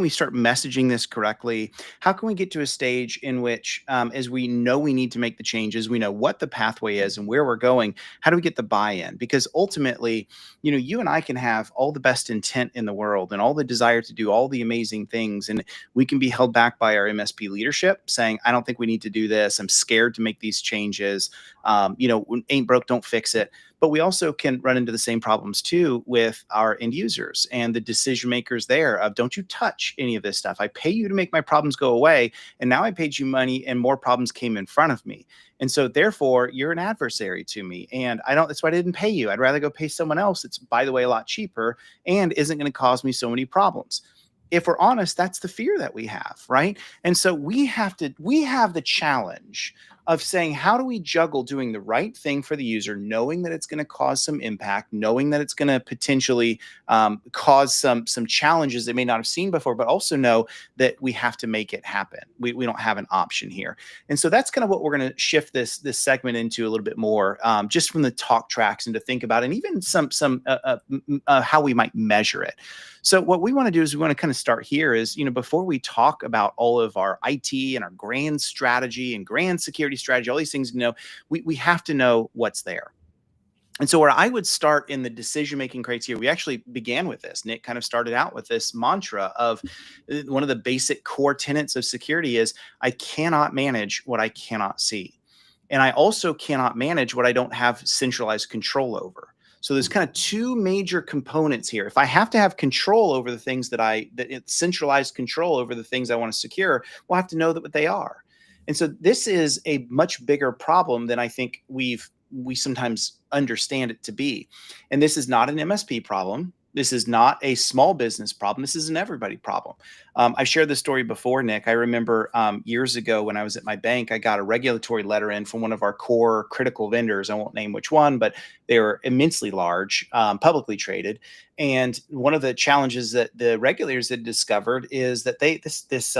we start messaging this correctly? How can we get to a stage in which, as we know we need to make the changes, we know what the pathway is and where we're going, how do we get the buy-in? Because ultimately, you and I can have all the best intent in the world and all the desire to do all the amazing things, and we can be held back by our MSP leadership saying, I don't think we need to do this. I'm scared to make these changes. Ain't broke, don't fix it. But we also can run into the same problems too with our end users and the decision makers there of, don't you touch any of this stuff. I pay you to make my problems go away. And now I paid you money and more problems came in front of me. And so therefore you're an adversary to me. And that's why I didn't pay you. I'd rather go pay someone else. It's, by the way, a lot cheaper and isn't going to cause me so many problems. If we're honest, that's the fear that we have, right? And so we have the challenge of saying, how do we juggle doing the right thing for the user, knowing that it's going to cause some impact, knowing that it's going to potentially cause some challenges they may not have seen before, but also know that we have to make it happen. We don't have an option here. And so that's kind of what we're going to shift this segment into a little bit more, just from the talk tracks and to think about, and even some how we might measure it. So what we want to do is we want to kind of start here is, before we talk about all of our IT and our grand strategy and grand security strategy, all these things, we have to know what's there. And so where I would start in the decision-making criteria, we actually began with this. Nick kind of started out with this mantra of one of the basic core tenets of security is I cannot manage what I cannot see. And I also cannot manage what I don't have centralized control over. So there's kind of two major components here. If I have to have control over the things that it's centralized control over the things I want to secure, we'll have to know what they are. And so this is a much bigger problem than I think we sometimes understand it to be. And this is not an MSP problem. This is not a small business problem. This is an everybody problem. I've shared this story before, Nick. I remember years ago when I was at my bank, I got a regulatory letter in from one of our core critical vendors. I won't name which one, but they were immensely large, publicly traded. And one of the challenges that the regulators had discovered is that this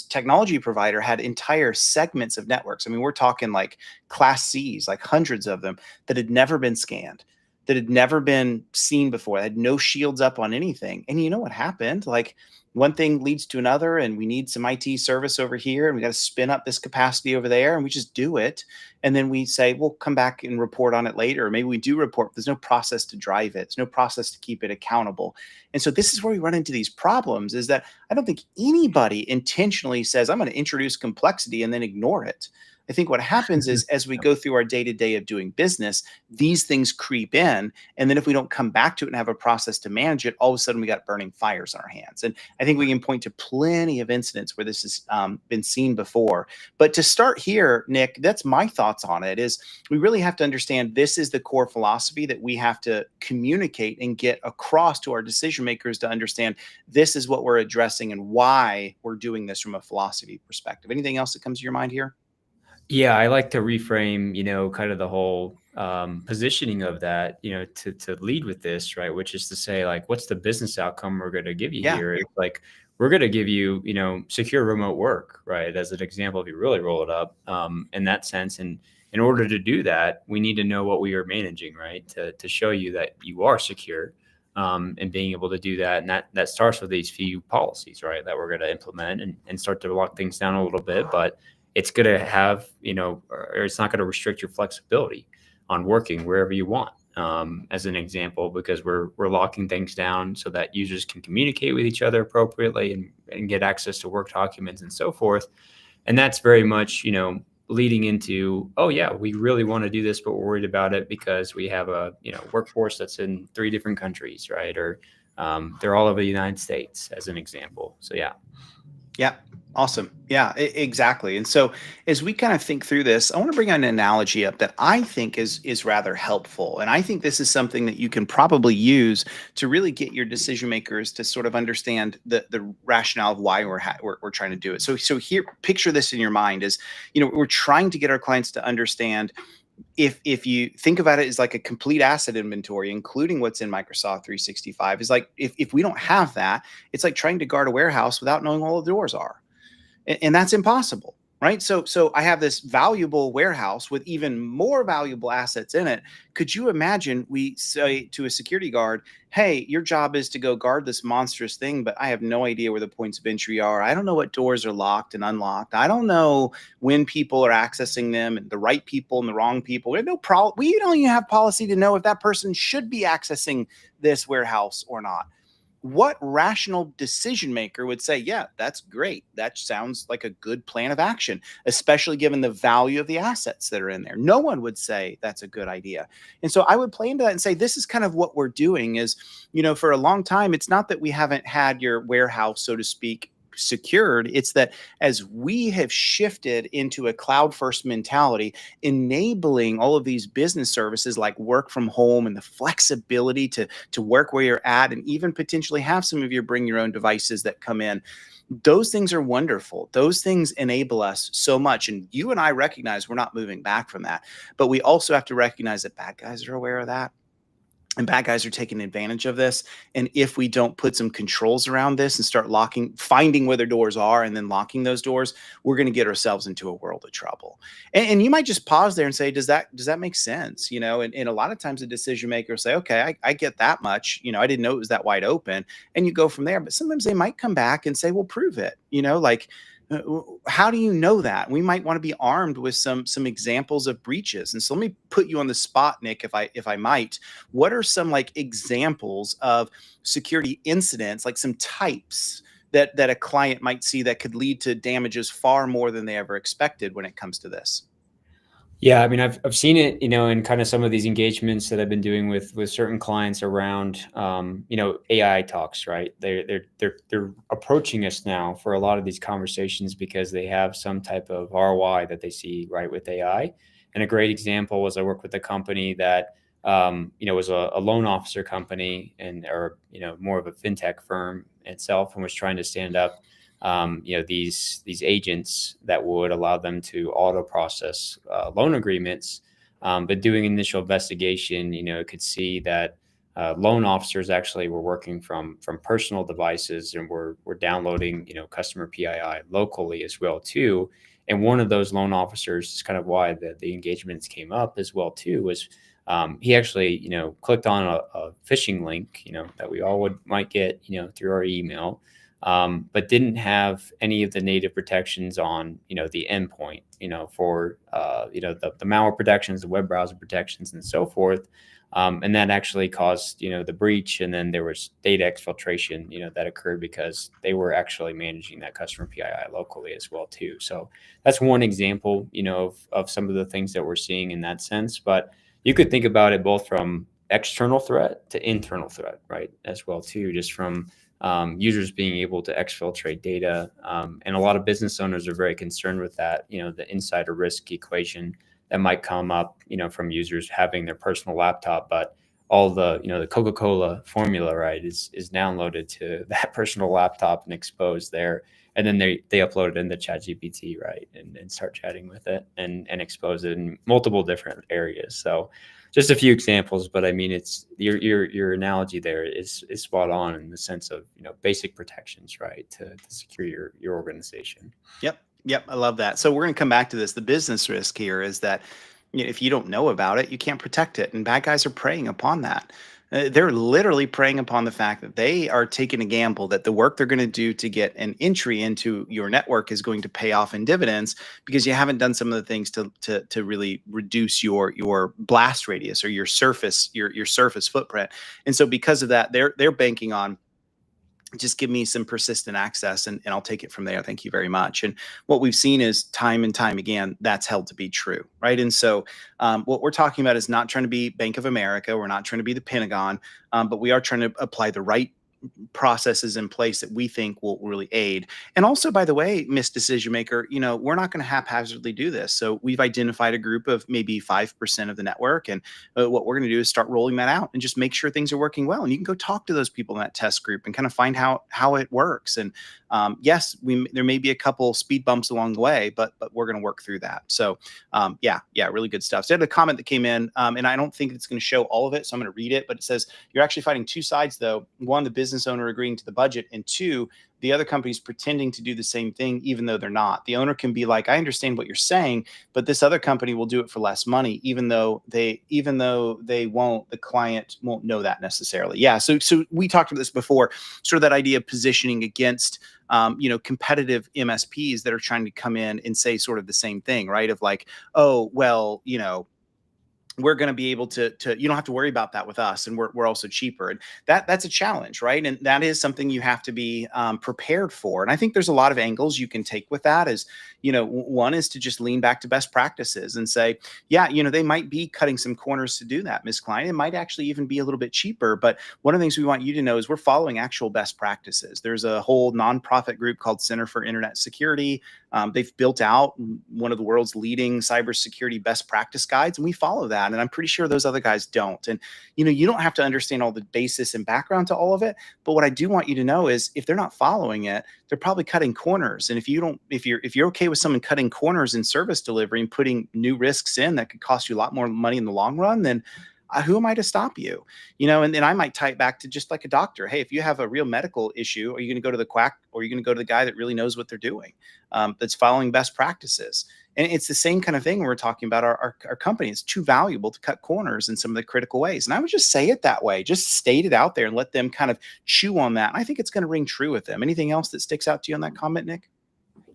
technology provider had entire segments of networks. I mean, we're talking like class Cs, like hundreds of them that had never been scanned, that had never been seen before, had no shields up on anything. And you know what happened? Like one thing leads to another, and we need some IT service over here, and we got to spin up this capacity over there, and we just do it. And then we say, we'll come back and report on it later. Or maybe we do report, but there's no process to drive it. There's no process to keep it accountable. And so this is where we run into these problems, is that I don't think anybody intentionally says, I'm going to introduce complexity and then ignore it. I think what happens is as we go through our day-to-day of doing business, these things creep in. And then if we don't come back to it and have a process to manage it, all of a sudden we got burning fires on our hands. And I think we can point to plenty of incidents where this has been seen before. But to start here, Nick, that's my thoughts on it, is we really have to understand this is the core philosophy that we have to communicate and get across to our decision makers to understand this is what we're addressing and why we're doing this from a philosophy perspective. Anything else that comes to your mind here? Yeah, I like to reframe, kind of the whole positioning of that, to lead with this, right? Which is to say, like, what's the business outcome we're going to give you here? It's like, we're going to give you, secure remote work, right? As an example, if you really roll it up in that sense. And in order to do that, we need to know what we are managing, right? To show you that you are secure and being able to do that. And that starts with these few policies, right? That we're going to implement and start to lock things down a little bit. But it's going to have, or it's not going to restrict your flexibility on working wherever you want, as an example, because we're locking things down so that users can communicate with each other appropriately and get access to work documents and so forth. And that's very much, leading into, oh yeah, we really want to do this, but we're worried about it because we have a, workforce that's in 3 different countries, right? Or they're all over the United States, as an example. So yeah. Yeah. Awesome. Yeah, exactly. And so as we kind of think through this, I want to bring an analogy up that I think is rather helpful. And I think this is something that you can probably use to really get your decision makers to sort of understand the rationale of why we're trying to do it. So here, picture this in your mind is, we're trying to get our clients to understand, if you think about it as like a complete asset inventory, including what's in Microsoft 365, is like, if we don't have that, it's like trying to guard a warehouse without knowing all the doors are. And that's impossible, right? So I have this valuable warehouse with even more valuable assets in it. Could you imagine we say to a security guard, hey, your job is to go guard this monstrous thing, but I have no idea where the points of entry are. I don't know what doors are locked and unlocked. I don't know when people are accessing them, and the right people and the wrong people. We have no problem. We don't even have policy to know if that person should be accessing this warehouse or not. What rational decision maker would say, yeah, that's great. That sounds like a good plan of action, especially given the value of the assets that are in there? No one would say that's a good idea. And so I would play into that and say, this is kind of what we're doing is, for a long time, it's not that we haven't had your warehouse, so to speak, secured. It's that as we have shifted into a cloud first mentality, enabling all of these business services like work from home and the flexibility to work where you're at, and even potentially have some of your bring your own devices that come in. Those things are wonderful. Those things enable us so much. And you and I recognize we're not moving back from that. But we also have to recognize that bad guys are aware of that. And bad guys are taking advantage of this. And if we don't put some controls around this and start finding where their doors are and then locking those doors, we're going to get ourselves into a world of trouble. And you might just pause there and say, does that make sense? And a lot of times the decision maker will say, okay, I get that much. I didn't know it was that wide open. And you go from there. But sometimes they might come back and say, well, prove it. How do you know that? We might want to be armed with some examples of breaches. And so let me put you on the spot, Nick, if I might. What are some examples of security incidents, like some types that a client might see that could lead to damages far more than they ever expected when it comes to this? Yeah, I mean, I've seen it, in kind of some of these engagements that I've been doing with certain clients around, AI talks, right? They're approaching us now for a lot of these conversations because they have some type of ROI that they see, right, with AI. And a great example was I worked with a company that, was a loan officer company or more of a fintech firm itself, and was trying to stand up these agents that would allow them to auto process loan agreements. But doing initial investigation, could see that loan officers actually were working from personal devices and were downloading, customer PII locally as well too. And one of those loan officers is kind of why the engagements came up as well too, was he actually, clicked on a phishing link, that we all might get, through our email. But didn't have any of the native protections on, the endpoint, for, the malware protections, the web browser protections, and so forth. And that actually caused, the breach. And then there was data exfiltration, that occurred because they were actually managing that customer PII locally as well too. So that's one example, of some of the things that we're seeing in that sense. But you could think about it both from external threat to internal threat, right, as well too, just from users being able to exfiltrate data. And a lot of business owners are very concerned with that, the insider risk equation that might come up, from users having their personal laptop, but all the, the Coca-Cola formula, right, is downloaded to that personal laptop and exposed there. And then they upload it into ChatGPT, right, and start chatting with it and expose it in multiple different areas. So just a few examples, but I mean, it's your analogy there is spot on in the sense of, basic protections, right, to secure your organization. Yep. I love that. So we're going to come back to this. The business risk here is that if you don't know about it, you can't protect it. And bad guys are preying upon that. They're literally preying upon the fact that they are taking a gamble that the work they're going to do to get an entry into your network is going to pay off in dividends because you haven't done some of the things to really reduce your blast radius or your surface footprint. And so because of that, they're banking on, just give me some persistent access and I'll take it from there. Thank you very much. And what we've seen is time and time again, that's held to be true, right? And so what we're talking about is not trying to be Bank of America. We're not trying to be the Pentagon, but we are trying to apply the right processes in place that we think will really aid. And also, by the way, Miss Decision Maker, we're not going to haphazardly do this. So we've identified a group of maybe 5% of the network. And what we're going to do is start rolling that out and just make sure things are working well. And you can go talk to those people in that test group and kind of find how it works. And yes, there may be a couple speed bumps along the way, but we're going to work through that. So yeah, really good stuff. So I had a comment that came in, and I don't think it's going to show all of it, so I'm going to read it. But it says, you're actually fighting two sides, though. One, the business owner agreeing to the budget, and two, the other company's pretending to do the same thing, even though they're not. The owner can be like, I understand what you're saying, but this other company will do it for less money, even though they won't, the client won't know that necessarily. Yeah. So we talked about this before, sort of that idea of positioning against, competitive MSPs that are trying to come in and say sort of the same thing, right? Of like, oh, well, we're going to be able to you don't have to worry about that with us, and we're also cheaper. And that's a challenge, right? And that is something you have to be prepared for. And I think there's a lot of angles you can take with that. Is, one is to just lean back to best practices and say, yeah, they might be cutting some corners to do that, Ms. Klein. It might actually even be a little bit cheaper. But one of the things we want you to know is we're following actual best practices. There's a whole nonprofit group called Center for Internet Security. They've built out one of the world's leading cybersecurity best practice guides, and we follow that. And I'm pretty sure those other guys don't. And, you don't have to understand all the basis and background to all of it. But what I do want you to know is if they're not following it, they're probably cutting corners. And if you're okay with someone cutting corners in service delivery and putting new risks in that could cost you a lot more money in the long run, then who am I to stop you? And then I might tie it back to just like a doctor. Hey, if you have a real medical issue, are you going to go to the quack, or are you going to go to the guy that really knows what they're doing, that's following best practices? And it's the same kind of thing when we're talking about our company. It's too valuable to cut corners in some of the critical ways. And I would just say it that way, just state it out there and let them kind of chew on that. And I think it's going to ring true with them. Anything else that sticks out to you on that comment, Nick?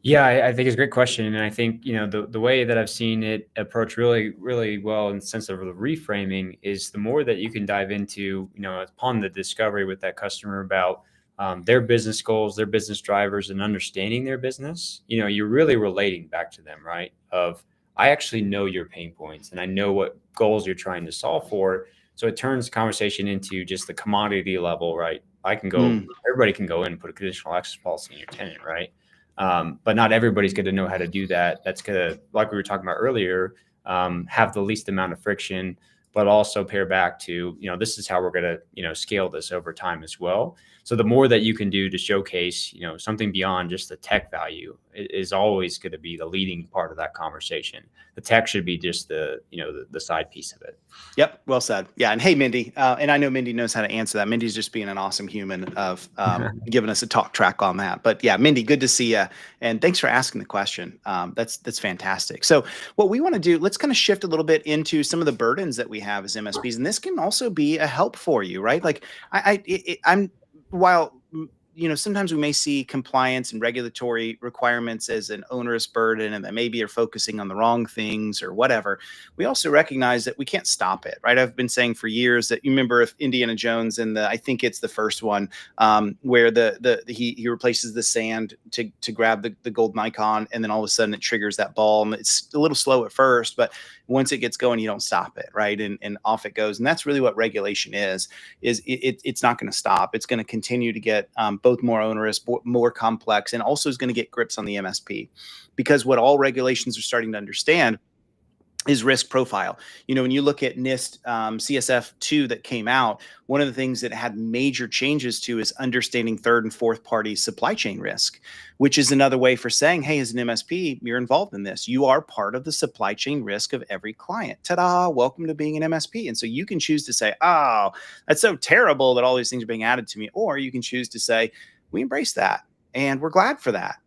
Yeah, I think it's a great question. And I think, the way that I've seen it approach really, really well in the sense of the reframing is the more that you can dive into, upon the discovery with that customer about their business goals, their business drivers, and understanding their business, you're really relating back to them, right? I actually know your pain points and I know what goals you're trying to solve for. So it turns the conversation into just the commodity level, right? Everybody can go in and put a conditional access policy in your tenant, right? But not everybody's going to know how to do that. That's going to, like we were talking about earlier, have the least amount of friction, but also pair back to, this is how we're going to, scale this over time as well. So the more that you can do to showcase, something beyond just the tech value is always going to be the leading part of that conversation. The tech should be just the side piece of it. Yep. Well said. Yeah. And hey, Mindy, and I know Mindy knows how to answer that. Mindy's just being an awesome human of giving us a talk track on that. But yeah, Mindy, good to see you. And thanks for asking the question. That's fantastic. So what we want to do, let's kind of shift a little bit into some of the burdens that we have as MSPs. And this can also be a help for you, right? Like while sometimes we may see compliance and regulatory requirements as an onerous burden, and that maybe you're focusing on the wrong things or whatever. We also recognize that we can't stop it, right? I've been saying for years that you remember if Indiana Jones in I think it's the first one, where he replaces the sand to grab the golden icon, and then all of a sudden it triggers that ball, and it's a little slow at first, but once it gets going, you don't stop it, right? And off it goes. And that's really what regulation is it's not going to stop. It's going to continue to get both more onerous, more complex, and also is going to get grips on the MSP, because what all regulations are starting to understand is risk profile. When you look at NIST CSF 2 that came out, one of the things that had major changes to is understanding third and fourth party supply chain risk, which is another way for saying, hey, as an MSP, you're involved in this. You are part of the supply chain risk of every client. Ta-da, welcome to being an MSP. And so you can choose to say, oh, that's so terrible that all these things are being added to me. Or you can choose to say, we embrace that and we're glad for that.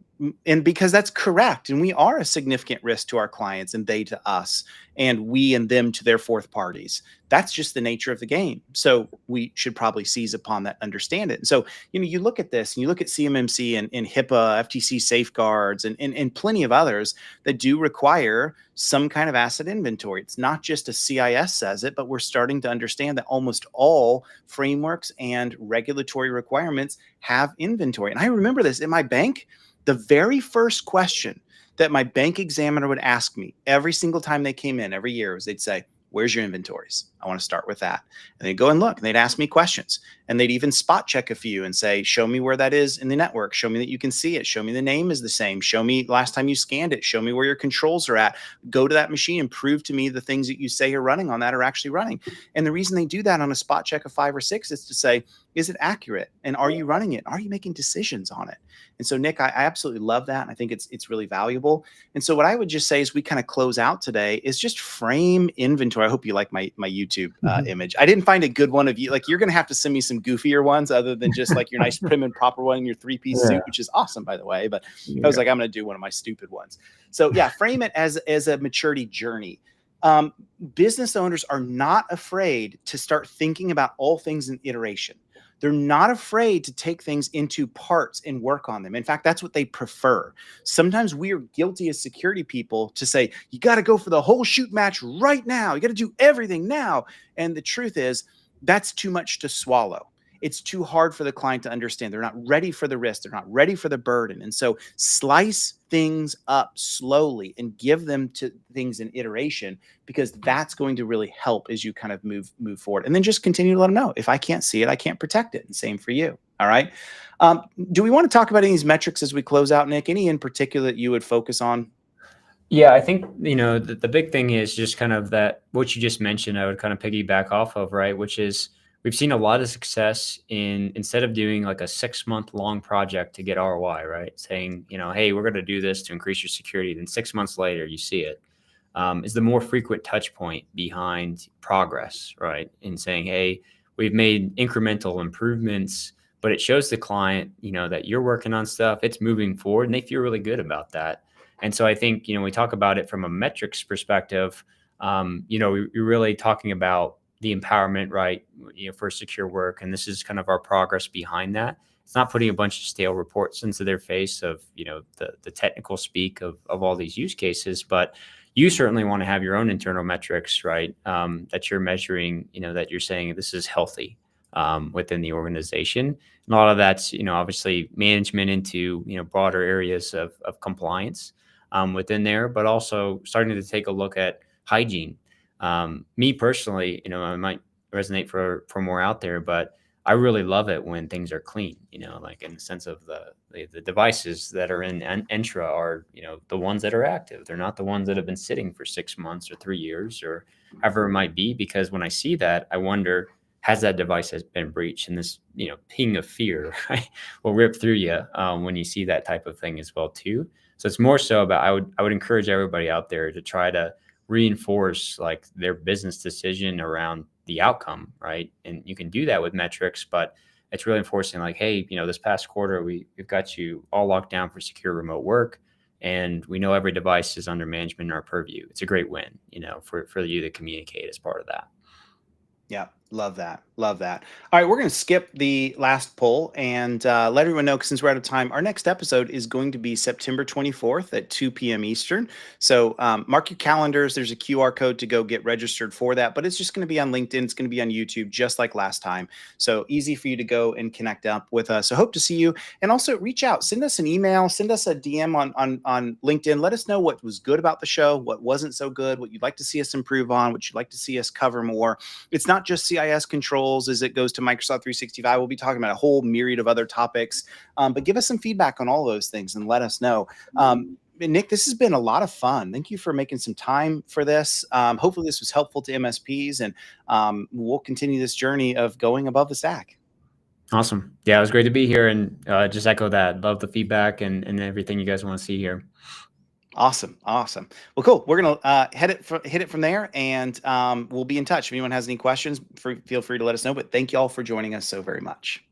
And because that's correct. And we are a significant risk to our clients, and they to us, and we and them to their fourth parties. That's just the nature of the game. So we should probably seize upon that, understand it. And so, you look at this and you look at CMMC and HIPAA, FTC safeguards, and plenty of others that do require some kind of asset inventory. It's not just a CIS says it, but we're starting to understand that almost all frameworks and regulatory requirements have inventory. And I remember this in my bank. The very first question that my bank examiner would ask me every single time they came in every year was they'd say, where's your inventories? I want to start with that. And they'd go and look, and they'd ask me questions, and they'd even spot check a few and say, show me where that is in the network. Show me that you can see it. Show me the name is the same. Show me last time you scanned it. Show me where your controls are at. Go to that machine and prove to me the things that you say are running on that are actually running. And the reason they do that on a spot check of 5 or 6 is to say, is it accurate? And are you running it? Are you making decisions on it? And so, Nick, I absolutely love that. And I think it's really valuable. And so what I would just say as we kind of close out today is just frame inventory. I hope you like my YouTube image. I didn't find a good one of you. Like, you're going to have to send me some goofier ones other than just like your nice prim and proper one in your 3-piece suit, which is awesome, by the way. But I was like, I'm going to do one of my stupid ones. So yeah, frame it as a maturity journey. Business owners are not afraid to start thinking about all things in iteration. They're not afraid to take things into parts and work on them. In fact, that's what they prefer. Sometimes we are guilty as security people to say, you got to go for the whole shoot match right now. You got to do everything now. And the truth is, that's too much to swallow. It's too hard for the client to understand. They're not ready for the risk. They're not ready for the burden. And so slice things up slowly and give them to things in iteration, because that's going to really help as you kind of move forward. And then just continue to let them know, if I can't see it, I can't protect it. And same for you. All right. Do we want to talk about any of these metrics as we close out, Nick? Any in particular that you would focus on? Yeah, I think, the big thing is just kind of that what you just mentioned, I would kind of piggyback off of, right? Which is we've seen a lot of success in instead of doing like a 6-month long project to get ROI, right? Saying, hey, we're going to do this to increase your security. Then 6 months later, you see it. Is the more frequent touch point behind progress, right? In saying, hey, we've made incremental improvements, but it shows the client, that you're working on stuff, it's moving forward, and they feel really good about that. And so I think, we talk about it from a metrics perspective. We're really talking about the empowerment, right? For secure work. And this is kind of our progress behind that. It's not putting a bunch of stale reports into their face of, the technical speak of all these use cases, but you certainly want to have your own internal metrics, right? That you're measuring, that you're saying this is healthy within the organization. And a lot of that's, obviously management into, broader areas of compliance within there, but also starting to take a look at hygiene. Me personally, I might resonate for more out there, but I really love it when things are clean, like in the sense of the devices that are in Entra are, the ones that are active. They're not the ones that have been sitting for 6 months or 3 years or however it might be, because when I see that, I wonder, has that device has been breached? And this, ping of fear right, will rip through you when you see that type of thing as well too. So it's more so about, I would encourage everybody out there to try to reinforce like their business decision around the outcome, right? And you can do that with metrics, but it's really enforcing like, hey, this past quarter, we've got you all locked down for secure remote work. And we know every device is under management in our purview. It's a great win, for you to communicate as part of that. Yeah, love that. Love that. All right, we're going to skip the last poll and let everyone know, because since we're out of time, our next episode is going to be September 24th at 2 p.m. Eastern. So mark your calendars. There's a QR code to go get registered for that, but it's just going to be on LinkedIn. It's going to be on YouTube, just like last time. So easy for you to go and connect up with us. So hope to see you. And also reach out, send us an email, send us a DM on LinkedIn. Let us know what was good about the show, what wasn't so good, what you'd like to see us improve on, what you'd like to see us cover more. It's not just CIS controls as it goes to Microsoft 365. We'll be talking about a whole myriad of other topics, but give us some feedback on all those things and let us know. Nick, this has been a lot of fun. Thank you for making some time for this. Hopefully this was helpful to MSPs, and we'll continue this journey of going above the stack. Awesome. Yeah, it was great to be here, and just echo that. Love the feedback and everything you guys want to see here. Awesome. Awesome. Well, cool. We're going to hit it from there, and we'll be in touch. If anyone has any questions, feel free to let us know, but thank you all for joining us so very much.